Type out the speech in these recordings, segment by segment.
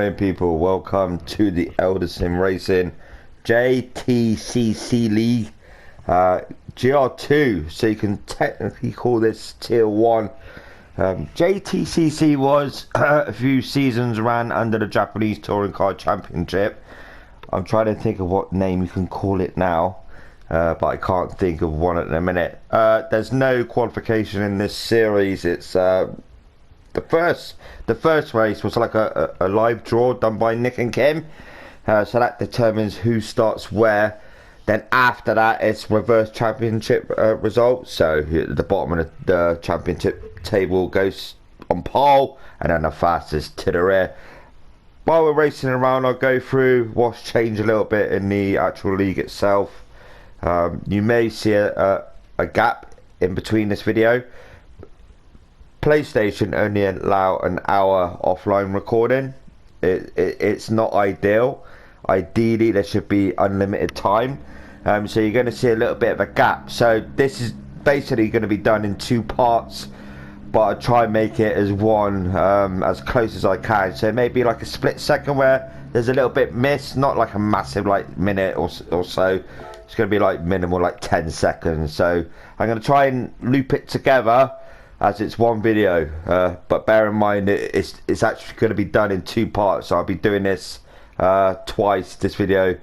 morning, people. Welcome to the Eldar Racing JTCC League GR2. So you can technically call this Tier 1. JTCC was a few seasons ran under the Japanese Touring Car Championship. I'm trying to think of what name you can call it now, but I can't think of one at the minute. There's no qualification in this series. It's the first race was like a live draw done by Nick and Kim, so that determines who starts where. Then after that it's reverse championship results, so the bottom of the championship table goes on pole and then the fastest to the rear. While we're racing around, I'll go through what's changed a little bit in the actual league itself. You may see a gap in between this video. PlayStation only allow an hour offline recording. It's not ideal. Ideally there should be unlimited time, so you're going to see a little bit of a gap. So this is basically going to be done in two parts, but I try and make it as one, as close as I can. So maybe like a split second where there's a little bit missed, not like a massive like minute or so. It's going to be like minimal, like 10 seconds. So I'm going to try and loop it together as it's one video, but bear in mind it's actually going to be done in two parts. So I'll be doing this twice, this video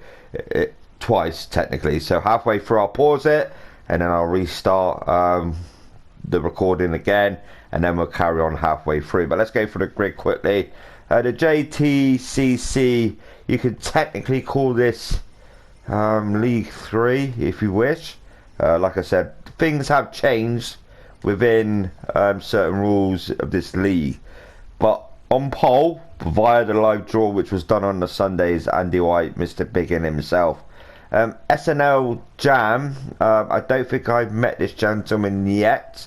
twice technically. So halfway through I'll pause it and then I'll restart the recording again, and then we'll carry on halfway through. But let's go through the grid quickly. The JTCC, you can technically call this League 3 if you wish. Like I said, things have changed within certain rules of this league, but on pole via the live draw which was done on the Sundays, Andy White, Mr. Biggin himself. SNL Jam, I don't think I've met this gentleman yet,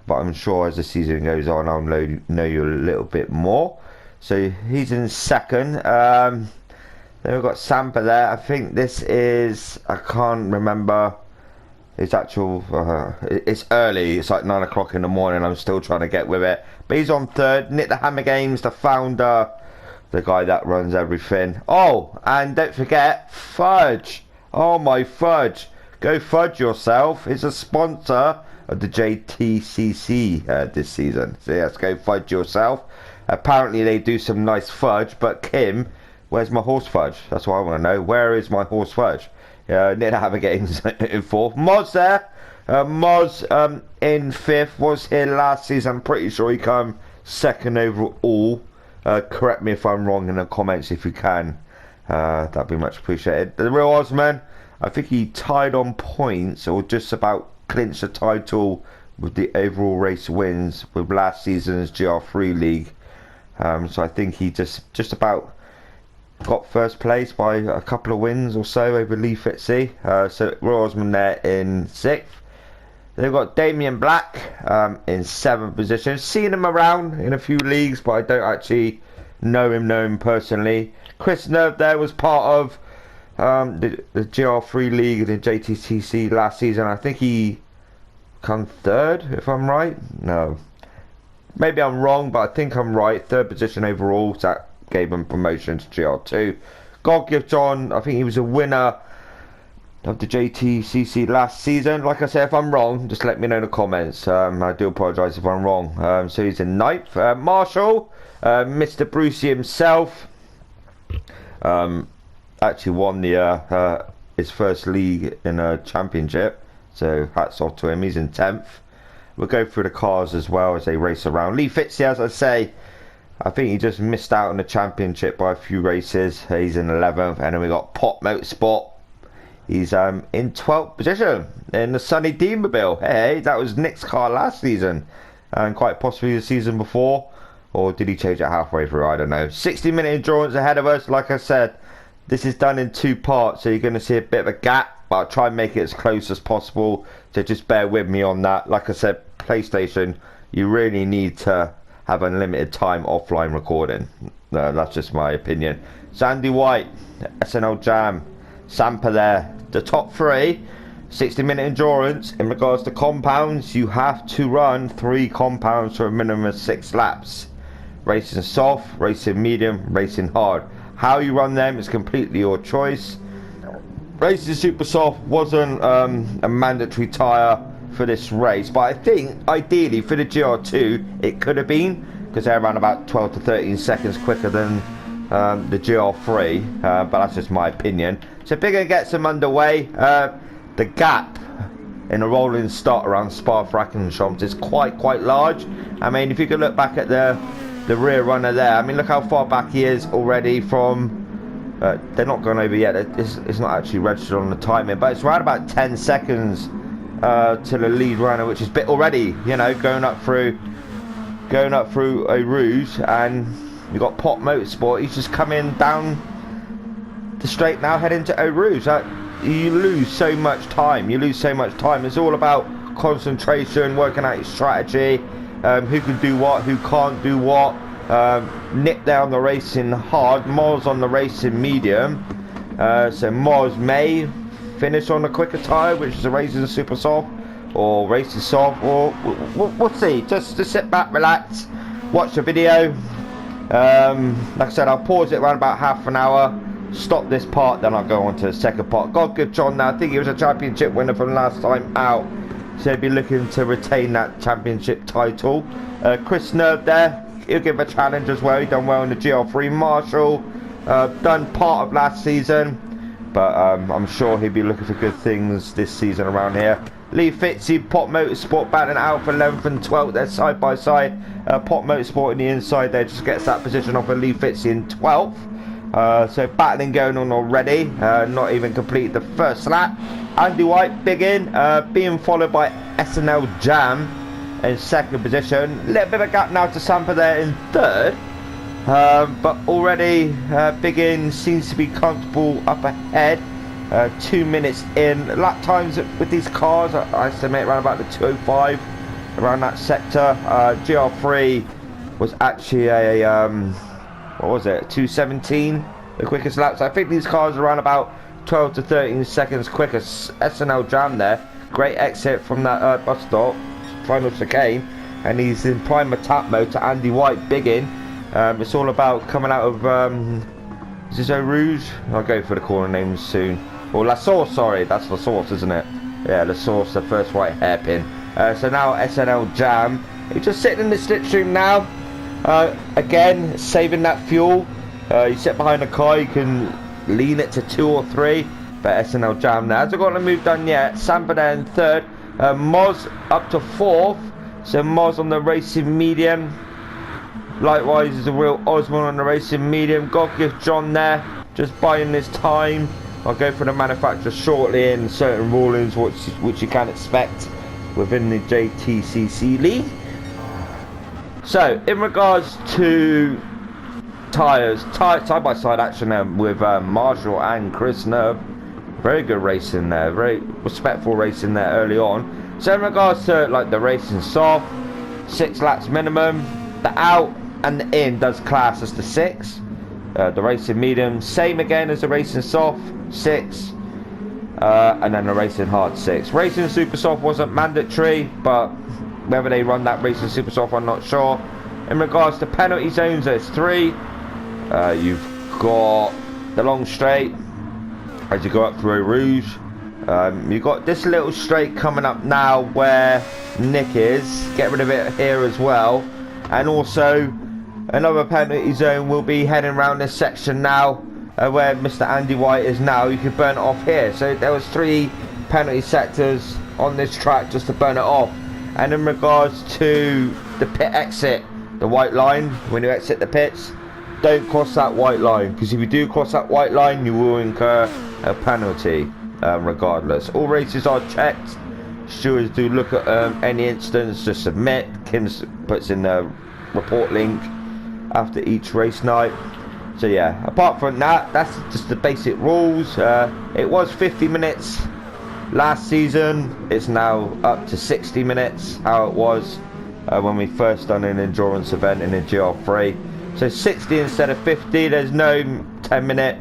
but I'm sure as the season goes on I'll know you a little bit more. So he's in second. Then we've got Sampa there. I think this is, I can't remember his actual, it's early, it's like 9 o'clock in the morning, I'm still trying to get with it. But he's on third. Nick the Hammer Games, the founder, the guy that runs everything. Oh, and don't forget, Fudge. Oh my Fudge. Go fudge yourself. It's a sponsor of the JTCC this season. So yes, go fudge yourself. Apparently they do some nice fudge, but Kim, where's my horse Fudge? That's what I want to know. Where is my horse Fudge? Nick the Hammer Games in fourth. Moz there. Moz in fifth, was here last season. I'm pretty sure he come second overall. Correct me if I'm wrong in the comments if you can. That'd be much appreciated. The real Osman, I think he tied on points or just about clinched the title with the overall race wins with last season's GR3 league. So I think he just about got first place by a couple of wins or so over Lee Fitzy. So Roy Osman there in sixth. They've got Damien Black in seventh position. Seen him around in a few leagues, but I don't actually know him personally. Chris Nerve there was part of the GR3 league, the JTCC last season. I think he come third, if I'm right. No, maybe I'm wrong, but I think I'm right. Third position overall. So that gave him promotion to GR2. God give John, I think he was a winner of the JTCC last season. Like I said, if I'm wrong, just let me know in the comments. I do apologise if I'm wrong. So he's in ninth. Marshall, Mr. Brucey himself, actually won the his first league in a championship. So hats off to him. He's in 10th. We'll go through the cars as well as they race around. Lee Fitzy, as I say, I think he just missed out on the championship by a few races. He's in 11th. And then we got Pop Motorsport. He's in 12th position in the Sunny D-Mobile. Hey, that was Nick's car last season and quite possibly the season before, or did he change it halfway through? I don't know. 60-minute endurance ahead of us. Like I said, this is done in two parts, so you're going to see a bit of a gap, but I'll try and make it as close as possible, so just bear with me on that. Like I said, PlayStation, you really need to have unlimited time offline recording. That's just my opinion. Sandy White, SNL Jam, Sampa there. The top three, 60-minute endurance. In regards to compounds, you have to run 3 compounds for a minimum of 6 laps. racing soft, racing medium, racing hard. How you run them is completely your choice. Racing super soft wasn't a mandatory tyre for this race, but I think ideally for the GR2 it could have been, because they're around about 12 to 13 seconds quicker than the GR3, but that's just my opinion. So Bigger gets them underway. The gap in a rolling start around Francorchamps is quite large. I mean, if you could look back at the rear runner there, I mean, look how far back he is already from. They're not gone over yet. It's not actually registered on the timing, but it's around about 10 seconds to the lead runner, which is bit already, you know, going up through Eau Rouge. And you've got Pop Motorsport. He's just coming down the straight now, heading to Eau Rouge. You lose so much time. It's all about concentration, working out your strategy, who can do what, who can't do what. Nick there on the racing hard, Moz on the racing medium. So Moz may finish on a quicker tyre, which is a racing super soft or racing soft, or we'll see. Just sit back, relax, watch the video. Like I said, I'll pause it around about half an hour, stop this part, then I'll go on to the second part. God give John now, I think he was a championship winner from last time out, so he'll be looking to retain that championship title. Chris Nerve there, he'll give a challenge as well. He done well in the GR3 Marshall, done part of last season, but I'm sure he'll be looking for good things this season around here. Lee Fitzy, Pop Motorsport battling out for 11th and 12th. They're side by side. Pop Motorsport in the inside there just gets that position off of Lee Fitzy in 12th. So battling going on already. Not even completed the first lap. Andy White big in, being followed by SNL Jam in second position. A little bit of a gap now to Sampa there in third. But already Big In seems to be comfortable up ahead. 2 minutes in. Lap times with these cars, I estimate around about the 205, around that sector. GR3 was actually a what was it, 217, the quickest laps. I think these cars are around about 12 to 13 seconds quicker. SNL Jam there, great exit from that bus stop, final chicane, and he's in prime attack mode to Andy White big in. It's all about coming out of is this Eau Rouge? I'll go for the corner names soon. Or La Source, sorry, that's La Source, isn't it? Yeah, La Source, the first white hairpin. So now SNL Jam, he's just sitting in the slipstream now. Again, saving that fuel. You sit behind the car, you can lean it to 2 or 3. But SNL Jam now hasn't got a move done yet. Sampa there in third. Moz up to 4th. So Moz on the racing medium. Likewise, is a real Osmond on the racing medium. God give John there, just buying this time. I'll go for the manufacturer shortly in certain rulings, which you can expect within the JTCC league. So, in regards to tyres, side by side action with Marshall and Chris Nerve. Very good racing there, very respectful racing there early on. So, in regards to like the racing soft, 6 laps minimum, the out and the in does class as the 6. The racing medium, same again as the racing soft, 6. And then the racing hard, 6. Racing super soft wasn't mandatory, but whether they run that racing super soft, I'm not sure. In regards to penalty zones, there's 3. You've got the long straight as you go up through Rouge. You've got this little straight coming up now where Nick is. Get rid of it here as well. And also another penalty zone will be heading around this section now, where Mr. Andy White is now. You can burn it off here. So there was 3 penalty sectors on this track just to burn it off. And in regards to the pit exit, the white line, when you exit the pits, don't cross that white line, because if you do cross that white line, you will incur a penalty regardless. All races are checked. Stewards do look at any instance to submit. Kim puts in the report link after each race night. So yeah, apart from that, that's just the basic rules. It was 50 minutes last season. It's now up to 60 minutes, how it was when we first done an endurance event in the GR3. So 60 instead of 50. There's no 10-minute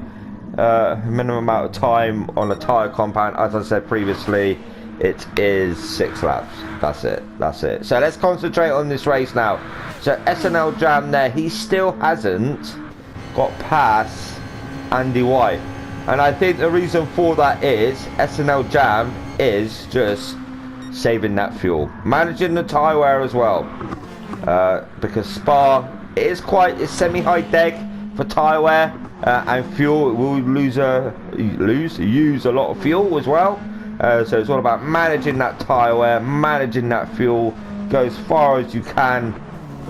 minimum amount of time on a tyre compound. As I said previously, It is 6 laps. That's it. So let's concentrate on this race now. So SNL Jam there, he still hasn't got past Andy White. And I think the reason for that is SNL Jam is just saving that fuel. Managing the tyre wear as well. Because Spa is it's semi-high deck for tyre wear. And fuel, it will use a lot of fuel as well. So it's all about managing that tyre wear, managing that fuel, go as far as you can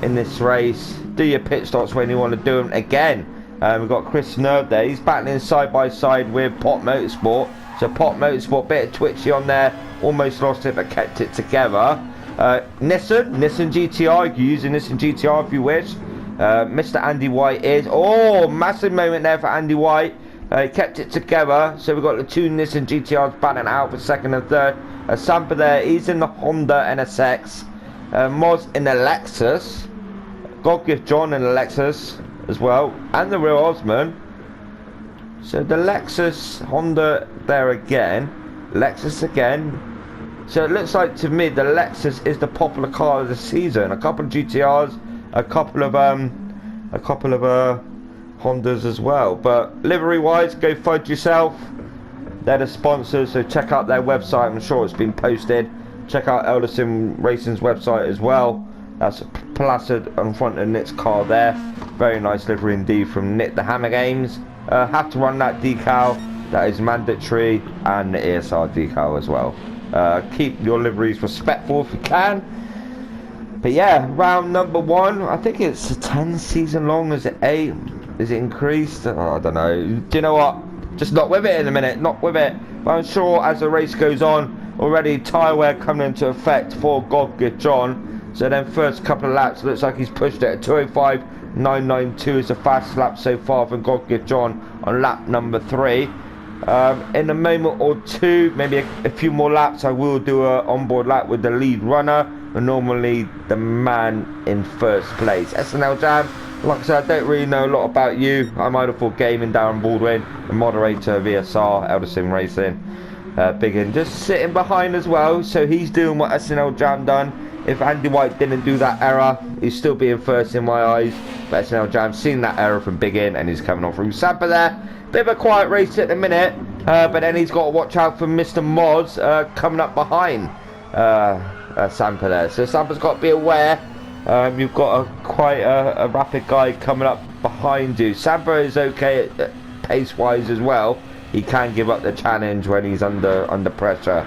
in this race, do your pit stops when you want to do them again. We've got Chris Nerve there, he's battling side by side with Pot Motorsport. So Pot Motorsport, bit of twitchy on there, almost lost it but kept it together. Nissan GTR, you can use a Nissan GTR if you wish. Mr. Andy White is, massive moment there for Andy White. He kept it together, so we've got the 2 Nissan GTRs battling out for second and third. Sampa there, he's in the Honda NSX. Moz in the Lexus. God Gift John in the Lexus as well, and the real Osman. So the Lexus, Honda there again, Lexus again. So it looks like to me the Lexus is the popular car of the season. A couple of GTRs, a couple of Hondas as well. But livery wise, go fudge yourself. They're the sponsors, so check out their website. I'm sure it's been posted. Check out Eldar Racing's website as well. That's placid in front of Nick's car there. Very nice livery indeed from Nick the Hammer Games. Have to run that decal, that is mandatory, and the ESR decal as well. Keep your liveries respectful if you can. But yeah, round number 1, I think it's 10 season long. Is it 8? Is it increased? I don't know. Do you know what? Just not with it in a minute. Not with it. But I'm sure as the race goes on, already tyre wear coming into effect for God Gift John. So then first couple of laps, looks like he's pushed it at 2:05.992 is the fastest lap so far from God Gift John on lap number 3. In a moment or two, maybe a few more laps, I will do an onboard lap with the lead runner, and normally the man in first place. SNL Jam, like I said, I don't really know a lot about you. I'm Idle Gaming, Darren Baldwin, the moderator of ESR, Eldar Racing. Biggin just sitting behind as well, so he's doing what SNL Jam done. If Andy White didn't do that error, he's still being first in my eyes. But SNL Jam's seen that error from Biggin, and he's coming on through Sampa there. Bit of a quiet race at the minute, but then he's got to watch out for Mr. Moz coming up behind Sampa there. So Sampa's got to be aware. You've got quite a rapid guy coming up behind you. Sampa is okay at pace-wise as well. He can give up the challenge when he's under pressure.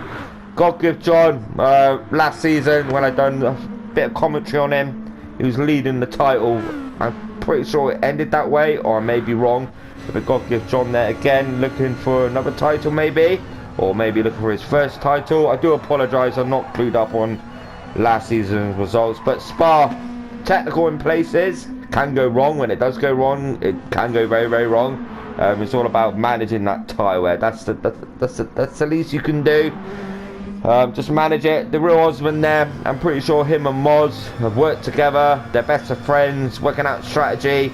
God Gift John, last season when I done a bit of commentary on him, he was leading the title. I'm pretty sure it ended that way, or I may be wrong. But God Gift John there again, looking for another title maybe, or maybe looking for his first title. I do apologise, I'm not clued up on last season's results, but Spa, technical in places, can go wrong. When it does go wrong, it can go very, very wrong. It's all about managing that tyre wear. That's the least you can do. Just manage it. The real Osman there, I'm pretty sure him and Moz have worked together. They're best of friends, working out strategy.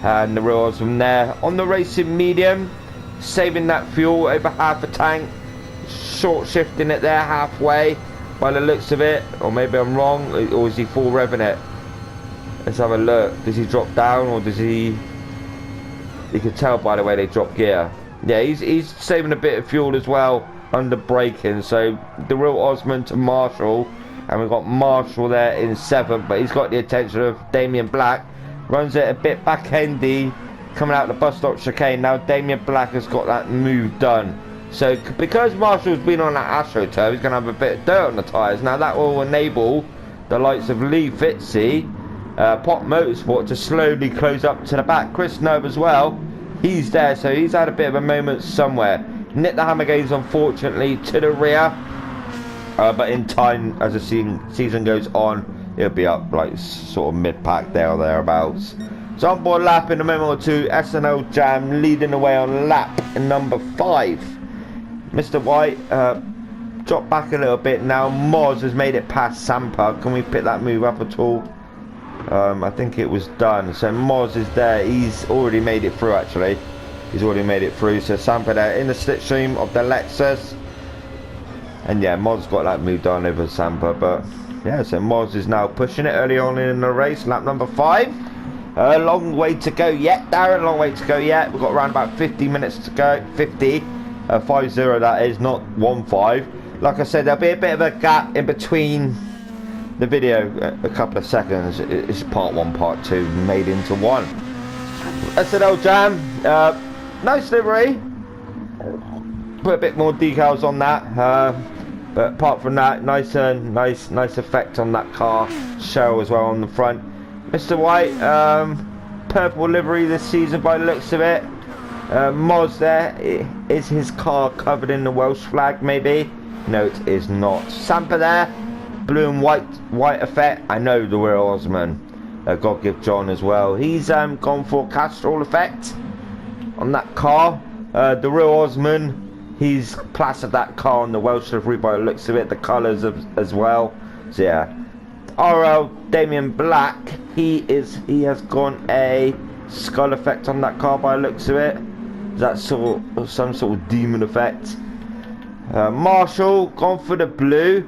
And the real Osman there on the racing medium, saving that fuel over half a tank, short shifting it there halfway by the looks of it. Or maybe I'm wrong, or is he full revving it? Let's have a look. Does he drop down, or does he... You can tell by the way they drop gear. Yeah, he's saving a bit of fuel as well under braking. So the real Osman to Marshall, and we've got Marshall there in 7th, but he's got the attention of Damien Black. Runs it a bit back-endy, coming out the bus stop chicane. Now Damien Black has got that move done. So because Marshall's been on that AstroTurf, he's going to have a bit of dirt on the tyres. Now that will enable the likes of Lee Fitzy, Pot Motorsport to slowly close up to the back. Chris Nerve as well, he's there, so he's had a bit of a moment somewhere. Nick the Hammer Games unfortunately to the rear, but in time as the season goes on, it'll be up like sort of mid-pack there or thereabouts. So on board lap in a moment or two, SNL Jam leading the way on lap number 5. Mr. White dropped back a little bit now. Moz has made it past Sampa. Can we pick that move up at all? I think it was done. So Moz is there. He's already made it through actually. He's already made it through. So Sampa there in the slipstream of the Lexus. And yeah, Moz got that moved on over Sampa, but yeah, so Moz is now pushing it early on in the race, lap number 5. A long way to go yet, Darren, long way to go yet. We've got around about 50 minutes to go, 50, 5-0 that is, not 1-5. Like I said, there'll be a bit of a gap in between the video, a couple of seconds. It's part 1, part 2, made into one. SNL Jam, nice livery. Put a bit more decals on that, but apart from that, nice effect on that car. Show as well on the front. Mr. White, purple livery this season by the looks of it. Moz there, is his car covered in the Welsh flag maybe? No, it is not. Sampa there, blue and white effect. I know the real Osman. God give John as well. He's gone for Castrol effect on that car. The real Osman, he's plastered that car on the Welsh livery by the looks of it, the colours as well. So yeah, RL Damien Black, he has gone a skull effect on that car by the looks of it. That's some sort of demon effect. Marshall gone for the blue.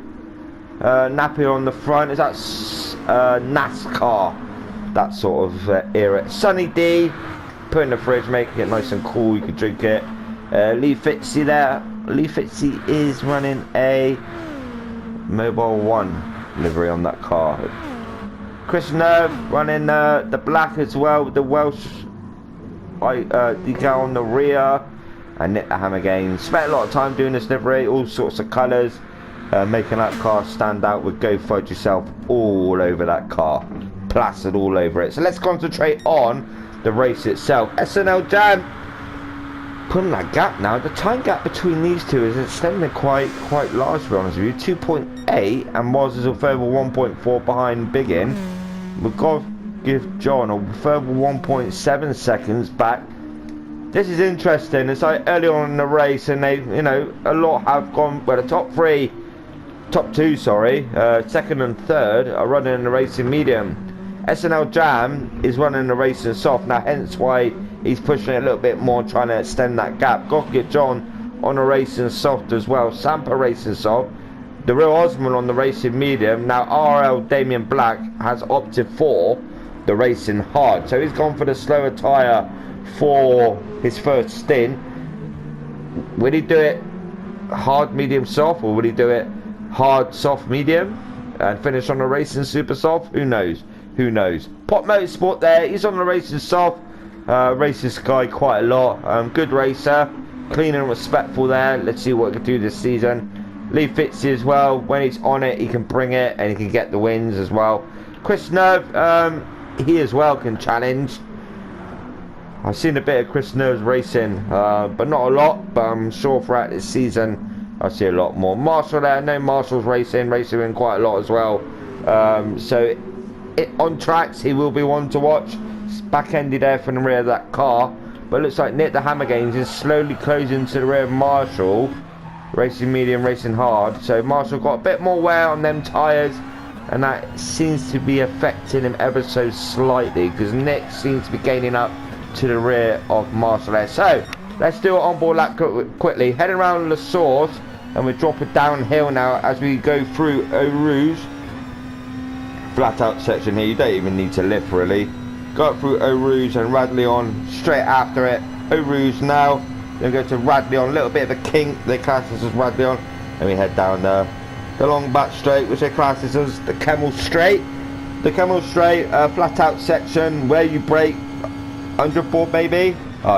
Napier on the front. Is that NASCAR? That sort of era. Sunny D, put in the fridge, making it nice and cool. You can drink it. Lee Fitzy there. Lee Fitzy is running a Mobile 1 livery on that car. Chris Nerve running the black as well with the Welsh decal on the rear. And Nick the Hammer again. Spent a lot of time doing this livery, all sorts of colours, making that car stand out with Go Fudge Yourself all over that car, plastered all over it. So let's concentrate on the race itself. SNL Jam putting that gap now. The time gap between these two is extending quite large, to be honest with you. 2.8, and Moz is a further 1.4 behind Biggin. We've got to give John a further 1.7 seconds back. This is interesting. It's like early on in the race, and they, you know, a lot have gone. Well, the top two, second and third are running in the racing medium. SNL Jam is running the racing soft now, hence why he's pushing it a little bit more, trying to extend that gap. Got to get John on the racing soft as well. Sampa racing soft. The real Osman on the racing medium. Now RL Damien Black has opted for the racing hard, so he's gone for the slower tyre for his first stint. Will he do it hard, medium, soft, or will he do it hard, soft, medium and finish on the racing super soft? Who knows? Pop Motorsport there, he's on the racing soft. Races Sky quite a lot. Good racer, clean and respectful there. Let's see what he can do this season. Lee Fitzy as well, when he's on it he can bring it and he can get the wins as well. Chris Nerve, he as well can challenge. I've seen a bit of Chris Nerve's racing, but not a lot, but I'm sure throughout this season I'll see a lot more. Marshall there, I know Marshall's racing in quite a lot as well. So on tracks he will be one to watch. It's back-ended there from the rear of that car, but it looks like Nick the Hammer Games is slowly closing to the rear of Marshall. Racing medium, racing hard. So Marshall got a bit more wear on them tyres, and that seems to be affecting him ever so slightly, because Nick seems to be gaining up to the rear of Marshall there. So let's do an onboard lap quickly. Heading around La Source, and we're dropping downhill now as we go through Eau Rouge. Flat out section here, you don't even need to lift really. Go up through Eau Rouge and Radley on straight after it. Eau Rouge now, then go to Radley on, a little bit of a kink, they class this as Radley on, and we head down the long back straight, which they class this as the Camel Straight. The Camel Straight, flat out section where you brake 100 board baby,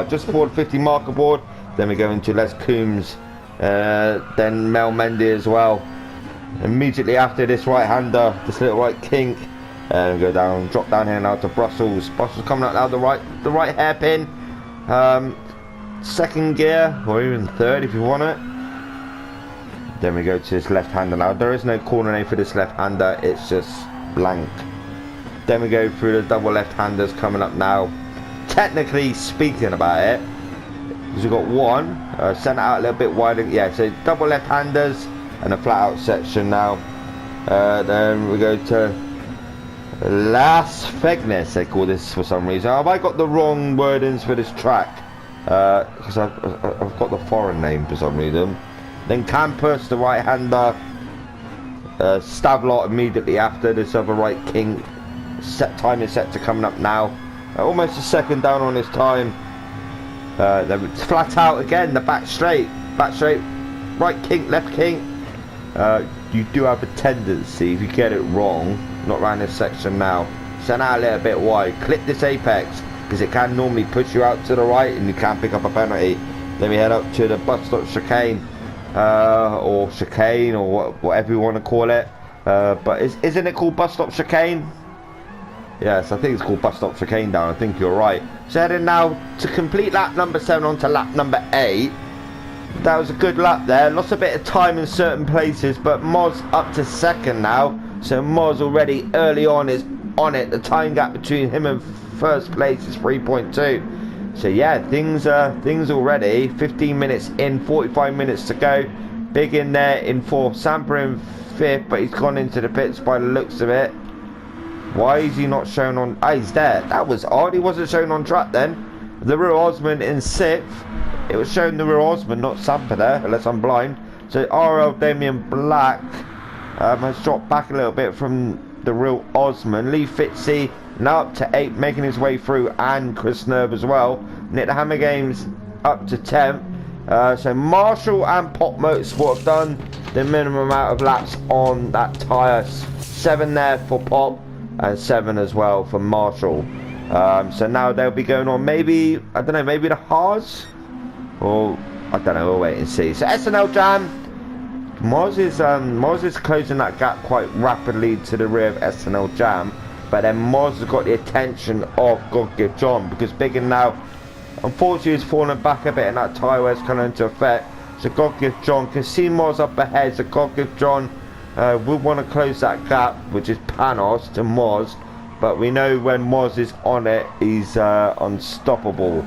just before the 50 marker board. Then we go into Les Coombs, then Mel Mendy as well. Immediately after this right hander, this little right kink, and go down, drop down here now to Brussels. Brussels coming out now the right hairpin, second gear or even third if you want it. Then we go to this left hander now. There is no corner name for this left hander, it's just blank. Then we go through the double left handers coming up now. Technically speaking about it, because we've got one sent out a little bit wider, yeah, so double left handers and a flat out section now. Then we go to Las Vegas, they call this for some reason. Have I got the wrong wordings for this track? Because I've got the foreign name for some reason. Then Campus, the right-hander. Stavlot immediately after. This other right king. Time is set to coming up now. Almost a second down on his time. Then it's flat out again. The back straight. Right king, left king. You do have a tendency, if you get it wrong, not around this section now, send out a little bit wide, clip this apex, because it can normally push you out to the right and you can pick up a penalty. Then we head up to the bus stop chicane, or chicane, or whatever you want to call it. But isn't it called bus stop chicane? Yes, I think it's called bus stop chicane down. I think you're right. So heading now to complete lap number 7 onto lap number 8. That was a good lap there. Lost a bit of time in certain places, but Moz up to second now. So Moz already early on is on it. The time gap between him and first place is 3.2. So yeah, things already. 15 minutes in, 45 minutes to go. Big in there in 4th. Samper in 5th, but he's gone into the pits by the looks of it. Why is he not shown on... Ah, he's there. That was odd. He wasn't shown on track then. The real Osman in 6th. It was showing the real Osman, not Samper there, unless I'm blind. So RL Damien Black has dropped back a little bit from the real Osman. Lee Fitzy now up to 8, making his way through, and Chris Nerve as well. Nick the Hammer Games up to 10th. So Marshall and Pop Motorsport have done the minimum amount of laps on that tyre. 7 there for Pop and 7 as well for Marshall. So now they'll be going on maybe, I don't know, maybe the Haas? Or, I don't know, we'll wait and see. So SNL Jam, Moz is closing that gap quite rapidly to the rear of SNL Jam. But then Moz has got the attention of God Give John, because Biggin now, unfortunately, is falling back a bit and that tyre wear's coming into effect. So God Give John can see Moz up ahead. So God Give John will want to close that gap, which is Panos to Moz. But we know when Moz is on it, he's unstoppable.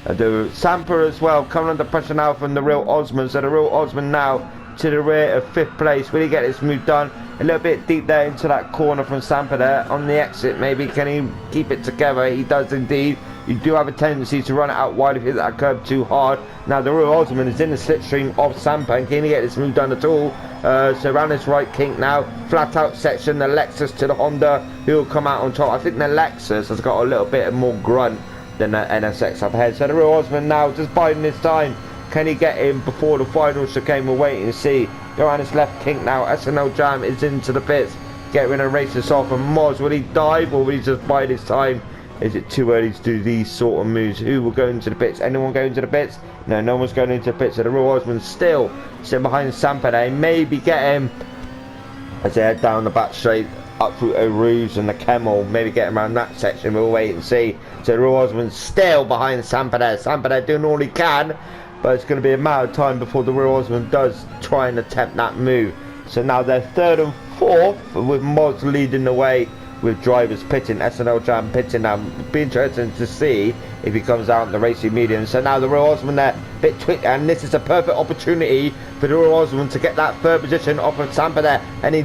The Samper as well coming under pressure now from the real Osman. So the real Osman now to the rear of 5th place. Will he get this move done? A little bit deep there into that corner from Samper there on the exit. Maybe can he keep it together? He does indeed. You do have a tendency to run it out wide if you hit that curb too hard. Now the real Osman is in the slipstream of Samper, and can he get this move done at all? So around this right kink now, flat out section, the Lexus to the Honda, who will come out on top. I think the Lexus has got a little bit more grunt than the NSX up ahead. So the real Osman now just biding his time. Can he get in before the final chicane? We'll wait and see. Go around his left kink now. SNL Jam is into the pits. Get rid of race this off. And Moz, will he dive or will he just bide his time? Is it too early to do these sort of moves? Who will go into the pits? Anyone go into the pits? No, no one's going into the pits. So the real Osman still sitting behind Samper there. Maybe get him as they head down the back straight up through Eau Rouge and the Kemmel. Maybe get him around that section. We'll wait and see. So the real Osman still behind Samper there. Samper there doing all he can, but it's going to be a matter of time before the real Osman does try and attempt that move. So now they're 3rd and 4th with Moz leading the way with drivers pitting. SNL Jam pitting now. Be interesting to see if he comes out in the racing medium. So now the real Osman there, bit twitch, and this is a perfect opportunity for the real Osman to get that 3rd position off of Samper there, and he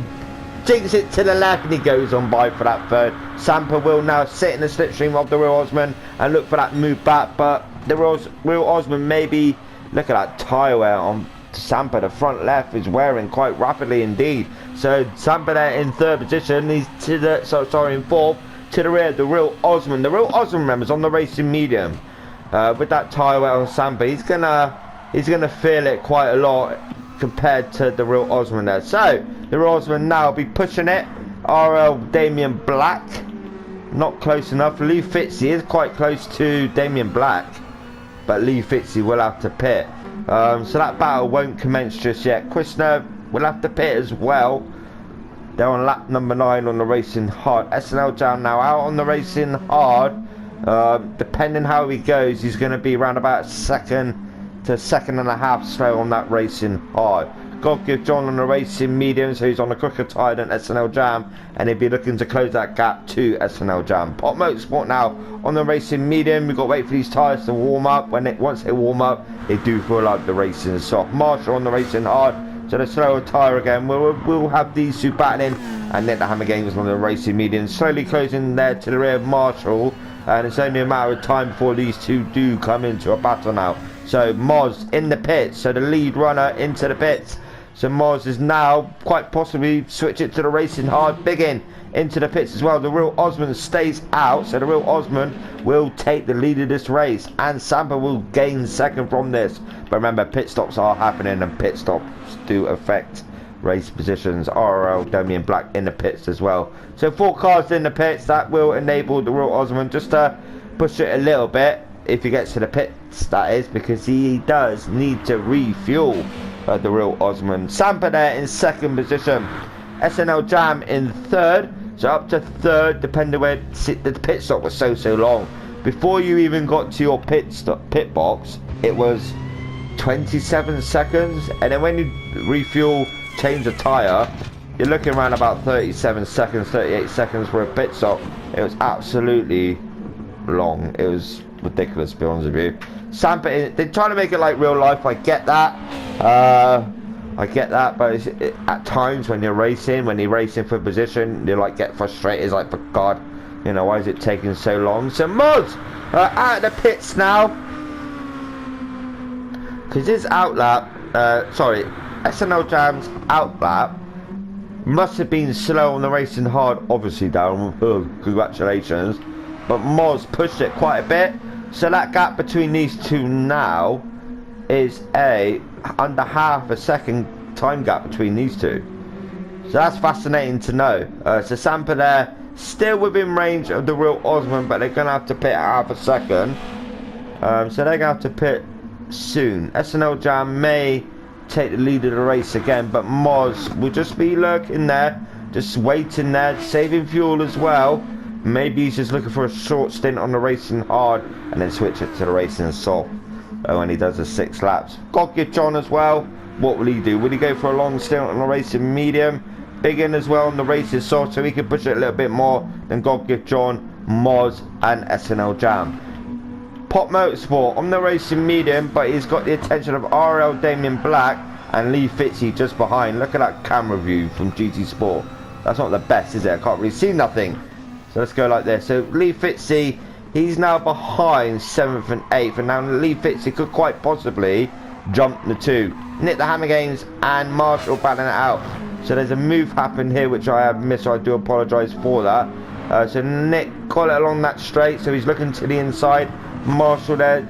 jigs it to the left and he goes on by for that 3rd. Samper will now sit in the slipstream of the real Osman and look for that move back, but the real Osman maybe, look at that tyre wear on Samper. The front left is wearing quite rapidly indeed. So Samper there in 3rd position. He's to the in 4th to the rear. The real Osman. The real Osman, remember, is on the racing medium. With that tyre wear on Samper, he's gonna feel it quite a lot compared to the real Osman there. So the real Osman now be pushing it. RL Damien Black not close enough. Lee Fitzy is quite close to Damien Black, but Lee Fitzy will have to pit. So that battle won't commence just yet. Quisner will have to pit as well. They're on lap number 9 on the racing hard. SNL Jam now out on the racing hard. Depending how he goes, he's going to be around about 2nd to 2.5 slow on that racing hard. God Give John on the racing medium, so he's on a quicker tyre than SNL Jam, and he'll be looking to close that gap to SNL Jam. Pop Motorsport now on the racing medium. We've got to wait for these tyres to warm up. Once they warm up, they do feel like the racing is soft. Marshall on the racing hard, so the slower tyre again. We'll have these two battling, and then the Hammer Games on the racing medium, slowly closing there to the rear of Marshall. And it's only a matter of time before these two do come into a battle now. So Moz in the pits, so the lead runner into the pits. So Moz is now quite possibly switch it to the racing hard Biggin into the pits as well. The real Osman stays out, so the real Osman will take the lead of this race, and Sampa will gain second from this. But remember, pit stops are happening, and pit stops do affect race positions. RRL, Damien Black in the pits as well. So 4 cars in the pits, that will enable the real Osman just to push it a little bit if he gets to the pits, that is, because he does need to refuel the real Osman. Sampa there in second position. SNL Jam in third, so up to third, depending where the pit stop was so long. Before you even got to your pit box, it was 27 seconds, and then when you refuel, change a tyre, you're looking around about 37 seconds, 38 seconds for a pit stop. It was absolutely long. It was ridiculous, to be honest with you. Sampa, they're trying to make it like real life. I get that. But at times when you're racing for position, you like get frustrated. It's like, for God, you know, why is it taking so long? So Moz out of the pits now, because his outlap, SNL Jam's outlap must have been slow on the racing hard, obviously, Darren. Congratulations. But Moz pushed it quite a bit, so that gap between these two now is under half a second time gap between these two. So that's fascinating to know. So Sampa there, still within range of the real Osman, but they're going to have to pit at half a second. So they're going to have to pit soon. SNL Jam may take the lead of the race again, but Moz will just be lurking there, just waiting there, saving fuel as well. Maybe he's just looking for a short stint on the racing hard and then switch it to the racing soft when he does the 6 laps. God give John as well. What will he do? Will he go for a long stint on the racing medium? Biggin as well on the racing soft, so he can push it a little bit more than God give John, Moz and SNL Jam. Pop Motorsport on the racing medium, but he's got the attention of RL Damien Black and Lee Fitzy just behind. Look at that camera view from GT Sport. That's not the best, is it? I can't really see nothing. So let's go like this. So Lee Fitzy, he's now behind 7th and 8th, and now Lee Fitzy could quite possibly jump the 2. Nick the Hammer Games and Marshall battling it out. So there's a move happened here which I have missed, so I do apologise for that. So Nick got it along that straight, so he's looking to the inside. Marshall there,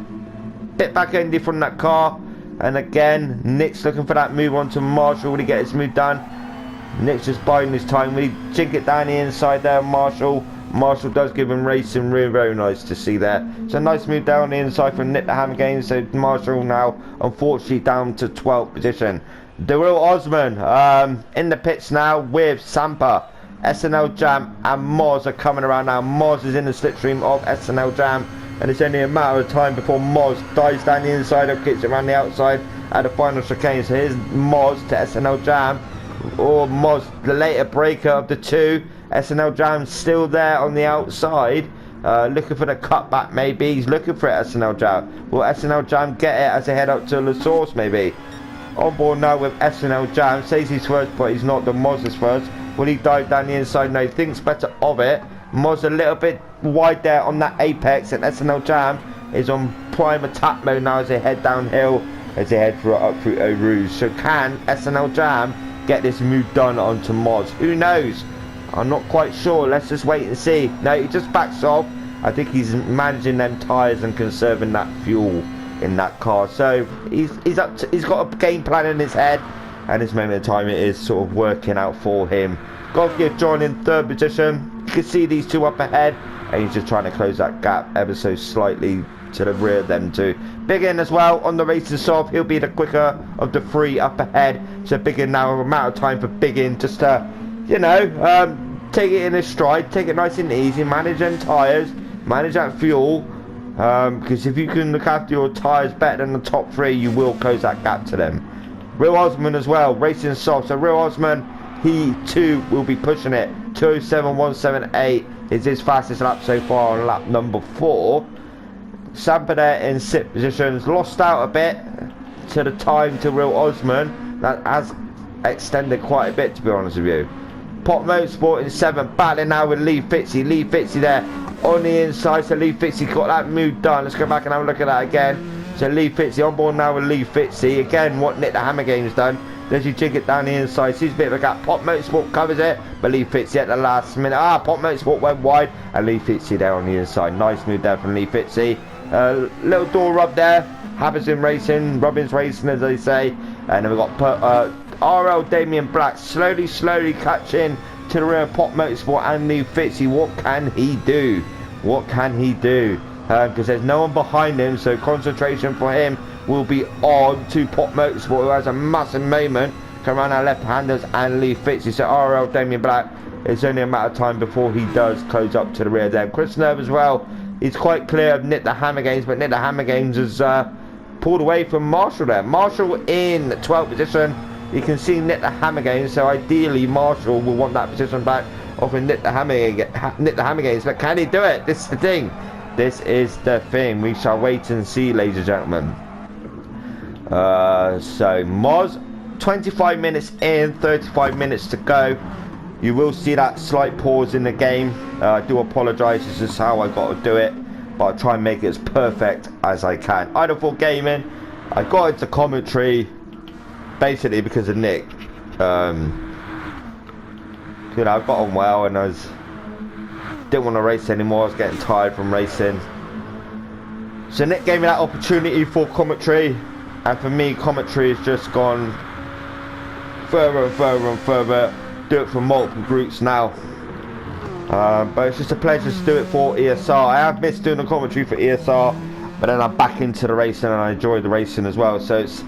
bit back endy from that car, and again Nick's looking for that move onto Marshall. Will he get his move done? Nick's just biding his time. Will he jink it down the inside there? Marshall does give him racing, really very nice to see there. So nice move down the inside from Nick the Hammer Games. So Marshall now unfortunately down to 12th position. The real Osman in the pits now with Sampa. SNL Jam and Moz are coming around now. Moz is in the slipstream of SNL Jam, and it's only a matter of time before Moz dives down the inside or kicks it around the outside at the final chicane. So here's Moz to SNL Jam, or Moz, the later breaker of the 2. SNL Jam still there on the outside, looking for the cutback. Maybe he's looking for it. SNL Jam, will SNL Jam get it as they head up to the source? Maybe on board now with SNL Jam, says he's first, but he's not. The Moz is first. Will he dive down the inside? No, he thinks better of it. Moz a little bit wide there on that apex, and SNL Jam is on prime attack mode now as they head downhill, as they head up through Eau Rouge. So can SNL Jam get this move done onto Moz? Who knows? I'm not quite sure. Let's just wait and see. No, he just backs off. I think he's managing them tyres and conserving that fuel in that car. So he's got a game plan in his head, and this moment in time it is sort of working out for him. God give John in 3rd position. You can see these 2 up ahead, and he's just trying to close that gap ever so slightly to the rear of them 2. Biggin as well on the racing soft. He'll be the quicker of the 3 up ahead. So Biggin now, a amount of time for Biggin just to, you know, take it in his stride, take it nice and easy, manage them tyres, manage that fuel, because if you can look after your tyres better than the top 3, you will close that gap to them. Real Osman as well, racing soft. So Real Osman, he too will be pushing it. 2:07.178 is his fastest lap so far on lap number 4. Sampa there in 6th positions, lost out a bit to the time to Real Osman. That has extended quite a bit, to be honest with you. Pop Motorsport in 7th, battling now with Lee Fitzy. Lee Fitzy there on the inside, so Lee Fitzy got that move done. Let's go back and have a look at that again. So Lee Fitzy on board now with Lee Fitzy. Again, what Nick the Hammer Game's done. Does he jig it down the inside? Sees a bit of a gap. Pop Motorsport covers it, but Lee Fitzy at the last minute. Pop Motorsport went wide, and Lee Fitzy there on the inside. Nice move there from Lee Fitzy. Little door rub there. Happens in racing, Robbins racing as they say. And then we've got RL Damien Black slowly catching to the rear of Pop Motorsport and Lee Fitzy. What can he do? What can he do? Because there's no one behind him, so concentration for him will be on to Pop Motorsport, who has a massive moment. Come around our left-handers and Lee Fitzy. So RL Damien Black, it's only a matter of time before he does close up to the rear there. Chris Nerve as well. He's quite clear of Nick the Hammer Games, but Nick the Hammer Games has pulled away from Marshall there. Marshall in 12th position. You can see Nick the Hammer Games, so ideally Marshall will want that position back off of Nick the Hammer Games. But can he do it? This is the thing. This is the thing. We shall wait and see, ladies and gentlemen. So Moz, 25 minutes in, 35 minutes to go. You will see that slight pause in the game. I do apologise, this is how I got to do it, but I'll try and make it as perfect as I can. Idle Gaming, I got into commentary basically because of Nick. You know, I got on well and didn't want to race anymore. I was getting tired from racing, so Nick gave me that opportunity for commentary, and for me commentary has just gone further and further and further. Do it for multiple groups now, but it's just a pleasure to do it for ESR. I have missed doing the commentary for ESR, but then I'm back into the racing and I enjoy the racing as well. So it's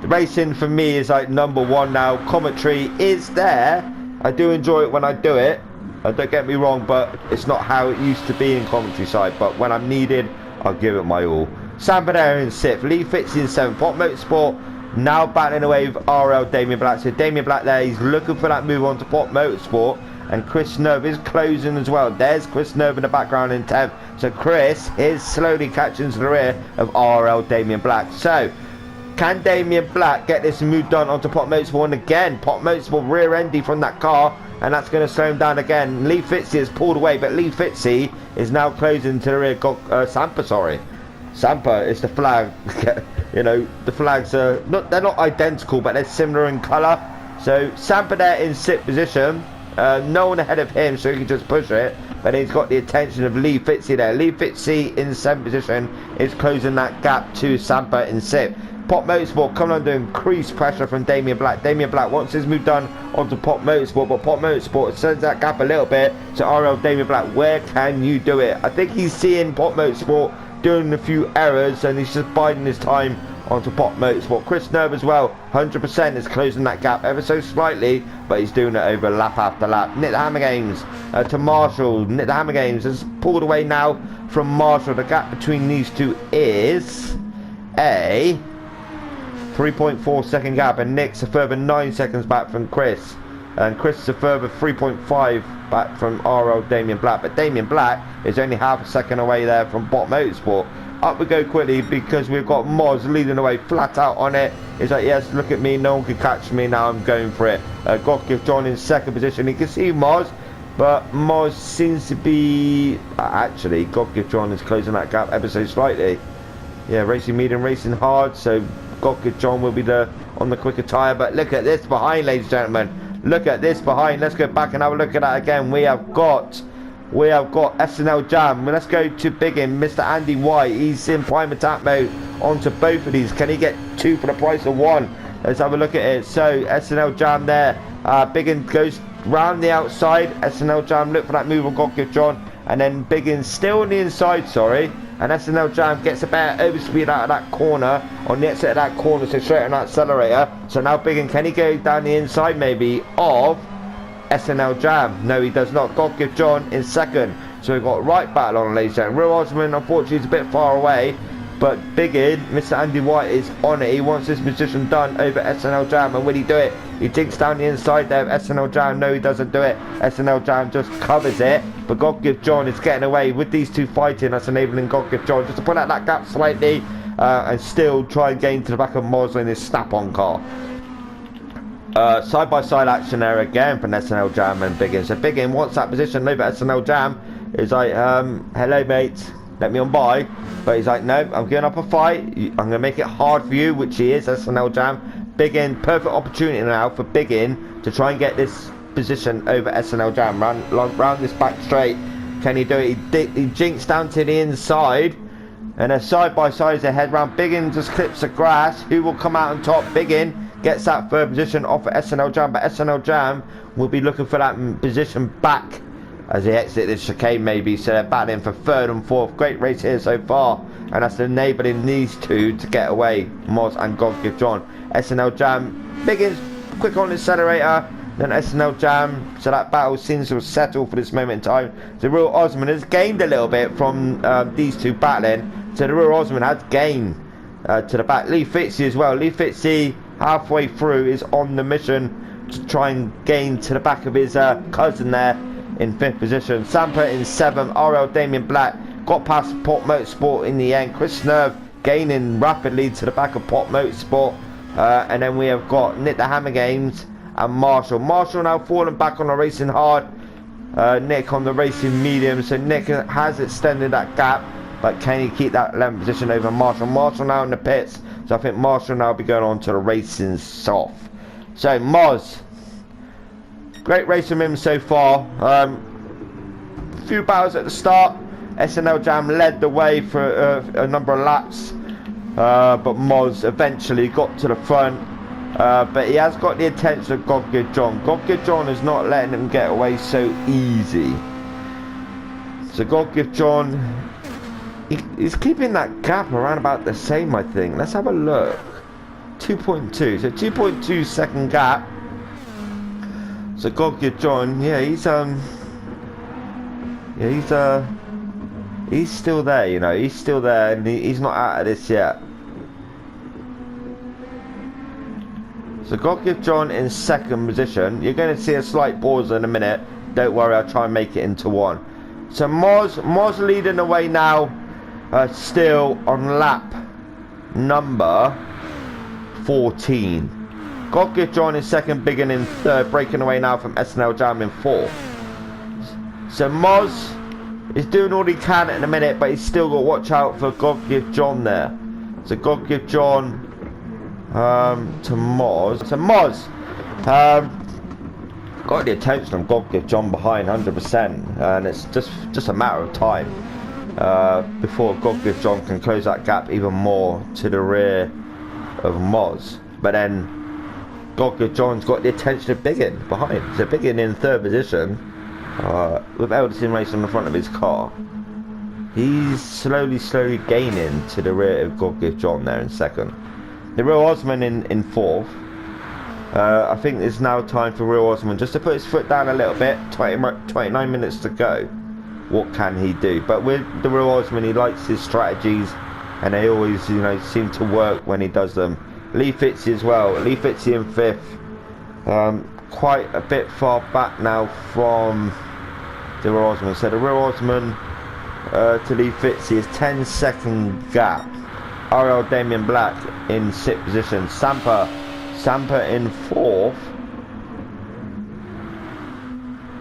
the racing for me is like number one now. Commentary is there. I do enjoy it when I do it. Don't get me wrong, but it's not how it used to be in commentary side. But when I'm needed, I'll give it my all. Sampdoria in 6th, Lee Fitzy in 7th. Pop Motorsport now battling away with RL Damien Black. So Damien Black there, he's looking for that move on to Pop Motorsport. And Chris Nerve is closing as well. There's Chris Nerve in the background in 10th. So Chris is slowly catching to the rear of RL Damien Black. So can Damien Black get this move done onto Pop Motorsport? And again, Pop Motorsport rear-endy from that car, and that's going to slow him down again. Lee Fitzy has pulled away, but Lee Fitzy is now closing to the rear. Sampa is the flag. You know, the flags are they're not identical, but they're similar in colour. So Sampa there in 6th position. No one ahead of him, so he can just push it. But he's got the attention of Lee Fitzy there. Lee Fitzy in 7th position is closing that gap to Sampa in 6th. Pop Motorsport coming under increased pressure from Damien Black. Damien Black wants his move done onto Pop Motorsport, but Pop Motorsport sends that gap a little bit. So RL Damien Black, where can you do it? I think he's seeing Pop Motorsport doing a few errors, and he's just biding his time onto Pop Motorsport. Chris Nerve as well, 100% is closing that gap ever so slightly, but he's doing it over lap after lap. Nick the Hammer Games to Marshall. Nick the Hammer Games has pulled away now from Marshall. The gap between these two is a 3.4 second gap, and Nick's a further 9 seconds back from Chris, and Chris is a further 3.5 back from RL Damien Black. But Damien Black is only half a second away there from Pop Motorsport. Up we go quickly because we've got Moz leading away flat out on it. He's like, yes, look at me, no one can catch me, now I'm going for it. Godgift John in 2nd position. You can see Moz, but Moz seems to be actually Godgift John is closing that gap ever so slightly. Yeah, racing medium, racing hard, so Godgift John will be on the quicker tyre. But look at this behind, ladies and gentlemen. Look at this behind. Let's go back and have a look at that again. We have got SNL Jam. Let's go to Biggin, Mr. Andy White. He's in prime attack mode onto both of these. Can he get 2 for the price of 1? Let's have a look at it. So SNL Jam there. Biggin goes round the outside. SNL Jam, look for that move on Godgift John. And then Biggin still on the inside, sorry. And SNL Jam gets a better overspeed out of that corner, on the exit of that corner, so straight on that accelerator. So now Biggin, can he go down the inside maybe of SNL Jam? No, he does not. Godgift John in 2nd. So we've got right battle on, ladies and gentlemen. Real Osman, unfortunately, is a bit far away. But Biggin, Mr. Andy White, is on it. He wants this position done over SNL Jam. And will he do it? He digs down the inside there of SNL Jam. No, he doesn't do it. SNL Jam just covers it. But Godgift John is getting away with these two fighting. That's enabling Godgift John just to pull out that gap slightly and still try and gain to the back of Mosley in his snap-on car. Side-by-side action there again from SNL Jam and Biggin. So Biggin wants that position over SNL Jam. He's like, hello mate. let me on by. But he's like, no, I'm giving up a fight. I'm going to make it hard for you, which he is. SNL Jam. Big In, perfect opportunity now for Big In to try and get this position over SNL Jam. Round this back straight. Can he do it? He jinks down to the inside. And then side by side as they head round. Big In just clips the grass. Who will come out on top? Big In gets that third position off of SNL Jam. But SNL Jam will be looking for that position back as they exit this chicane maybe. So they're battling for third and fourth. Great race here so far. And that's enabling these two to get away. Moz and God Give John. SNL Jam. Big In's quick on the accelerator. Then SNL Jam. So that battle seems to have settled for this moment in time. The Real Osman has gained a little bit from these two battling. So the Real Osman has gained to the back. Lee Fitzy as well. Lee Fitzy halfway through is on the mission to try and gain to the back of his cousin there in 5th position. Sampa in 7th. RL Damien Black got past Pop Motorsport in the end. Chris Nerve gaining rapidly to the back of Pop Motorsport. And then we have got Nick the Hammer Games and Marshall. Marshall now falling back on the racing hard. Nick on the racing medium. So Nick has extended that gap. But can he keep that 11th position over Marshall? Marshall now in the pits. So I think Marshall now will be going on to the racing soft. So Moz. Great race from him so far. Few battles at the start. SNL Jam led the way for a number of laps. But Moz eventually got to the front. But he has got the attention of God Give John. God Give John is not letting him get away so easy. So God Give John, he's keeping that gap around about the same, I think. Let's have a look. 2.2. So 2.2 second gap. So God Give John, yeah, he's still there, you know. He's still there, and he's not out of this yet. So God Give John in 2nd position. You're going to see a slight pause in a minute. Don't worry, I'll try and make it into 1. So Moz leading the way now, still on lap number 14. God Give John in 2nd, Big In 3rd, breaking away now from SNL Jam in 4th. So Moz is doing all he can in a minute, but he's still got to watch out for God Give John there. So God Give John to Moz. So Moz got the attention of God Give John behind 100%, and it's just a matter of time before God Give John can close that gap even more to the rear of Moz. But then God Give John's got the attention of Big In behind. So Big In 3rd position with Eldar Racing on the front of his car. He's slowly gaining to the rear of God Give John there in 2nd. The Real Osman in 4th. I think it's now time for Real Osman just to put his foot down a little bit. 29 minutes to go. What can he do? But with the Real Osman, he likes his strategies, and they always, you know, seem to work when he does them. Lee Fitzy as well. Lee Fitzy in 5th. Quite a bit far back now from the Real Osman. So the Real Osman to Lee Fitzy is 10-second gap. RL Damien Black in 6th position. Sampa in 4th.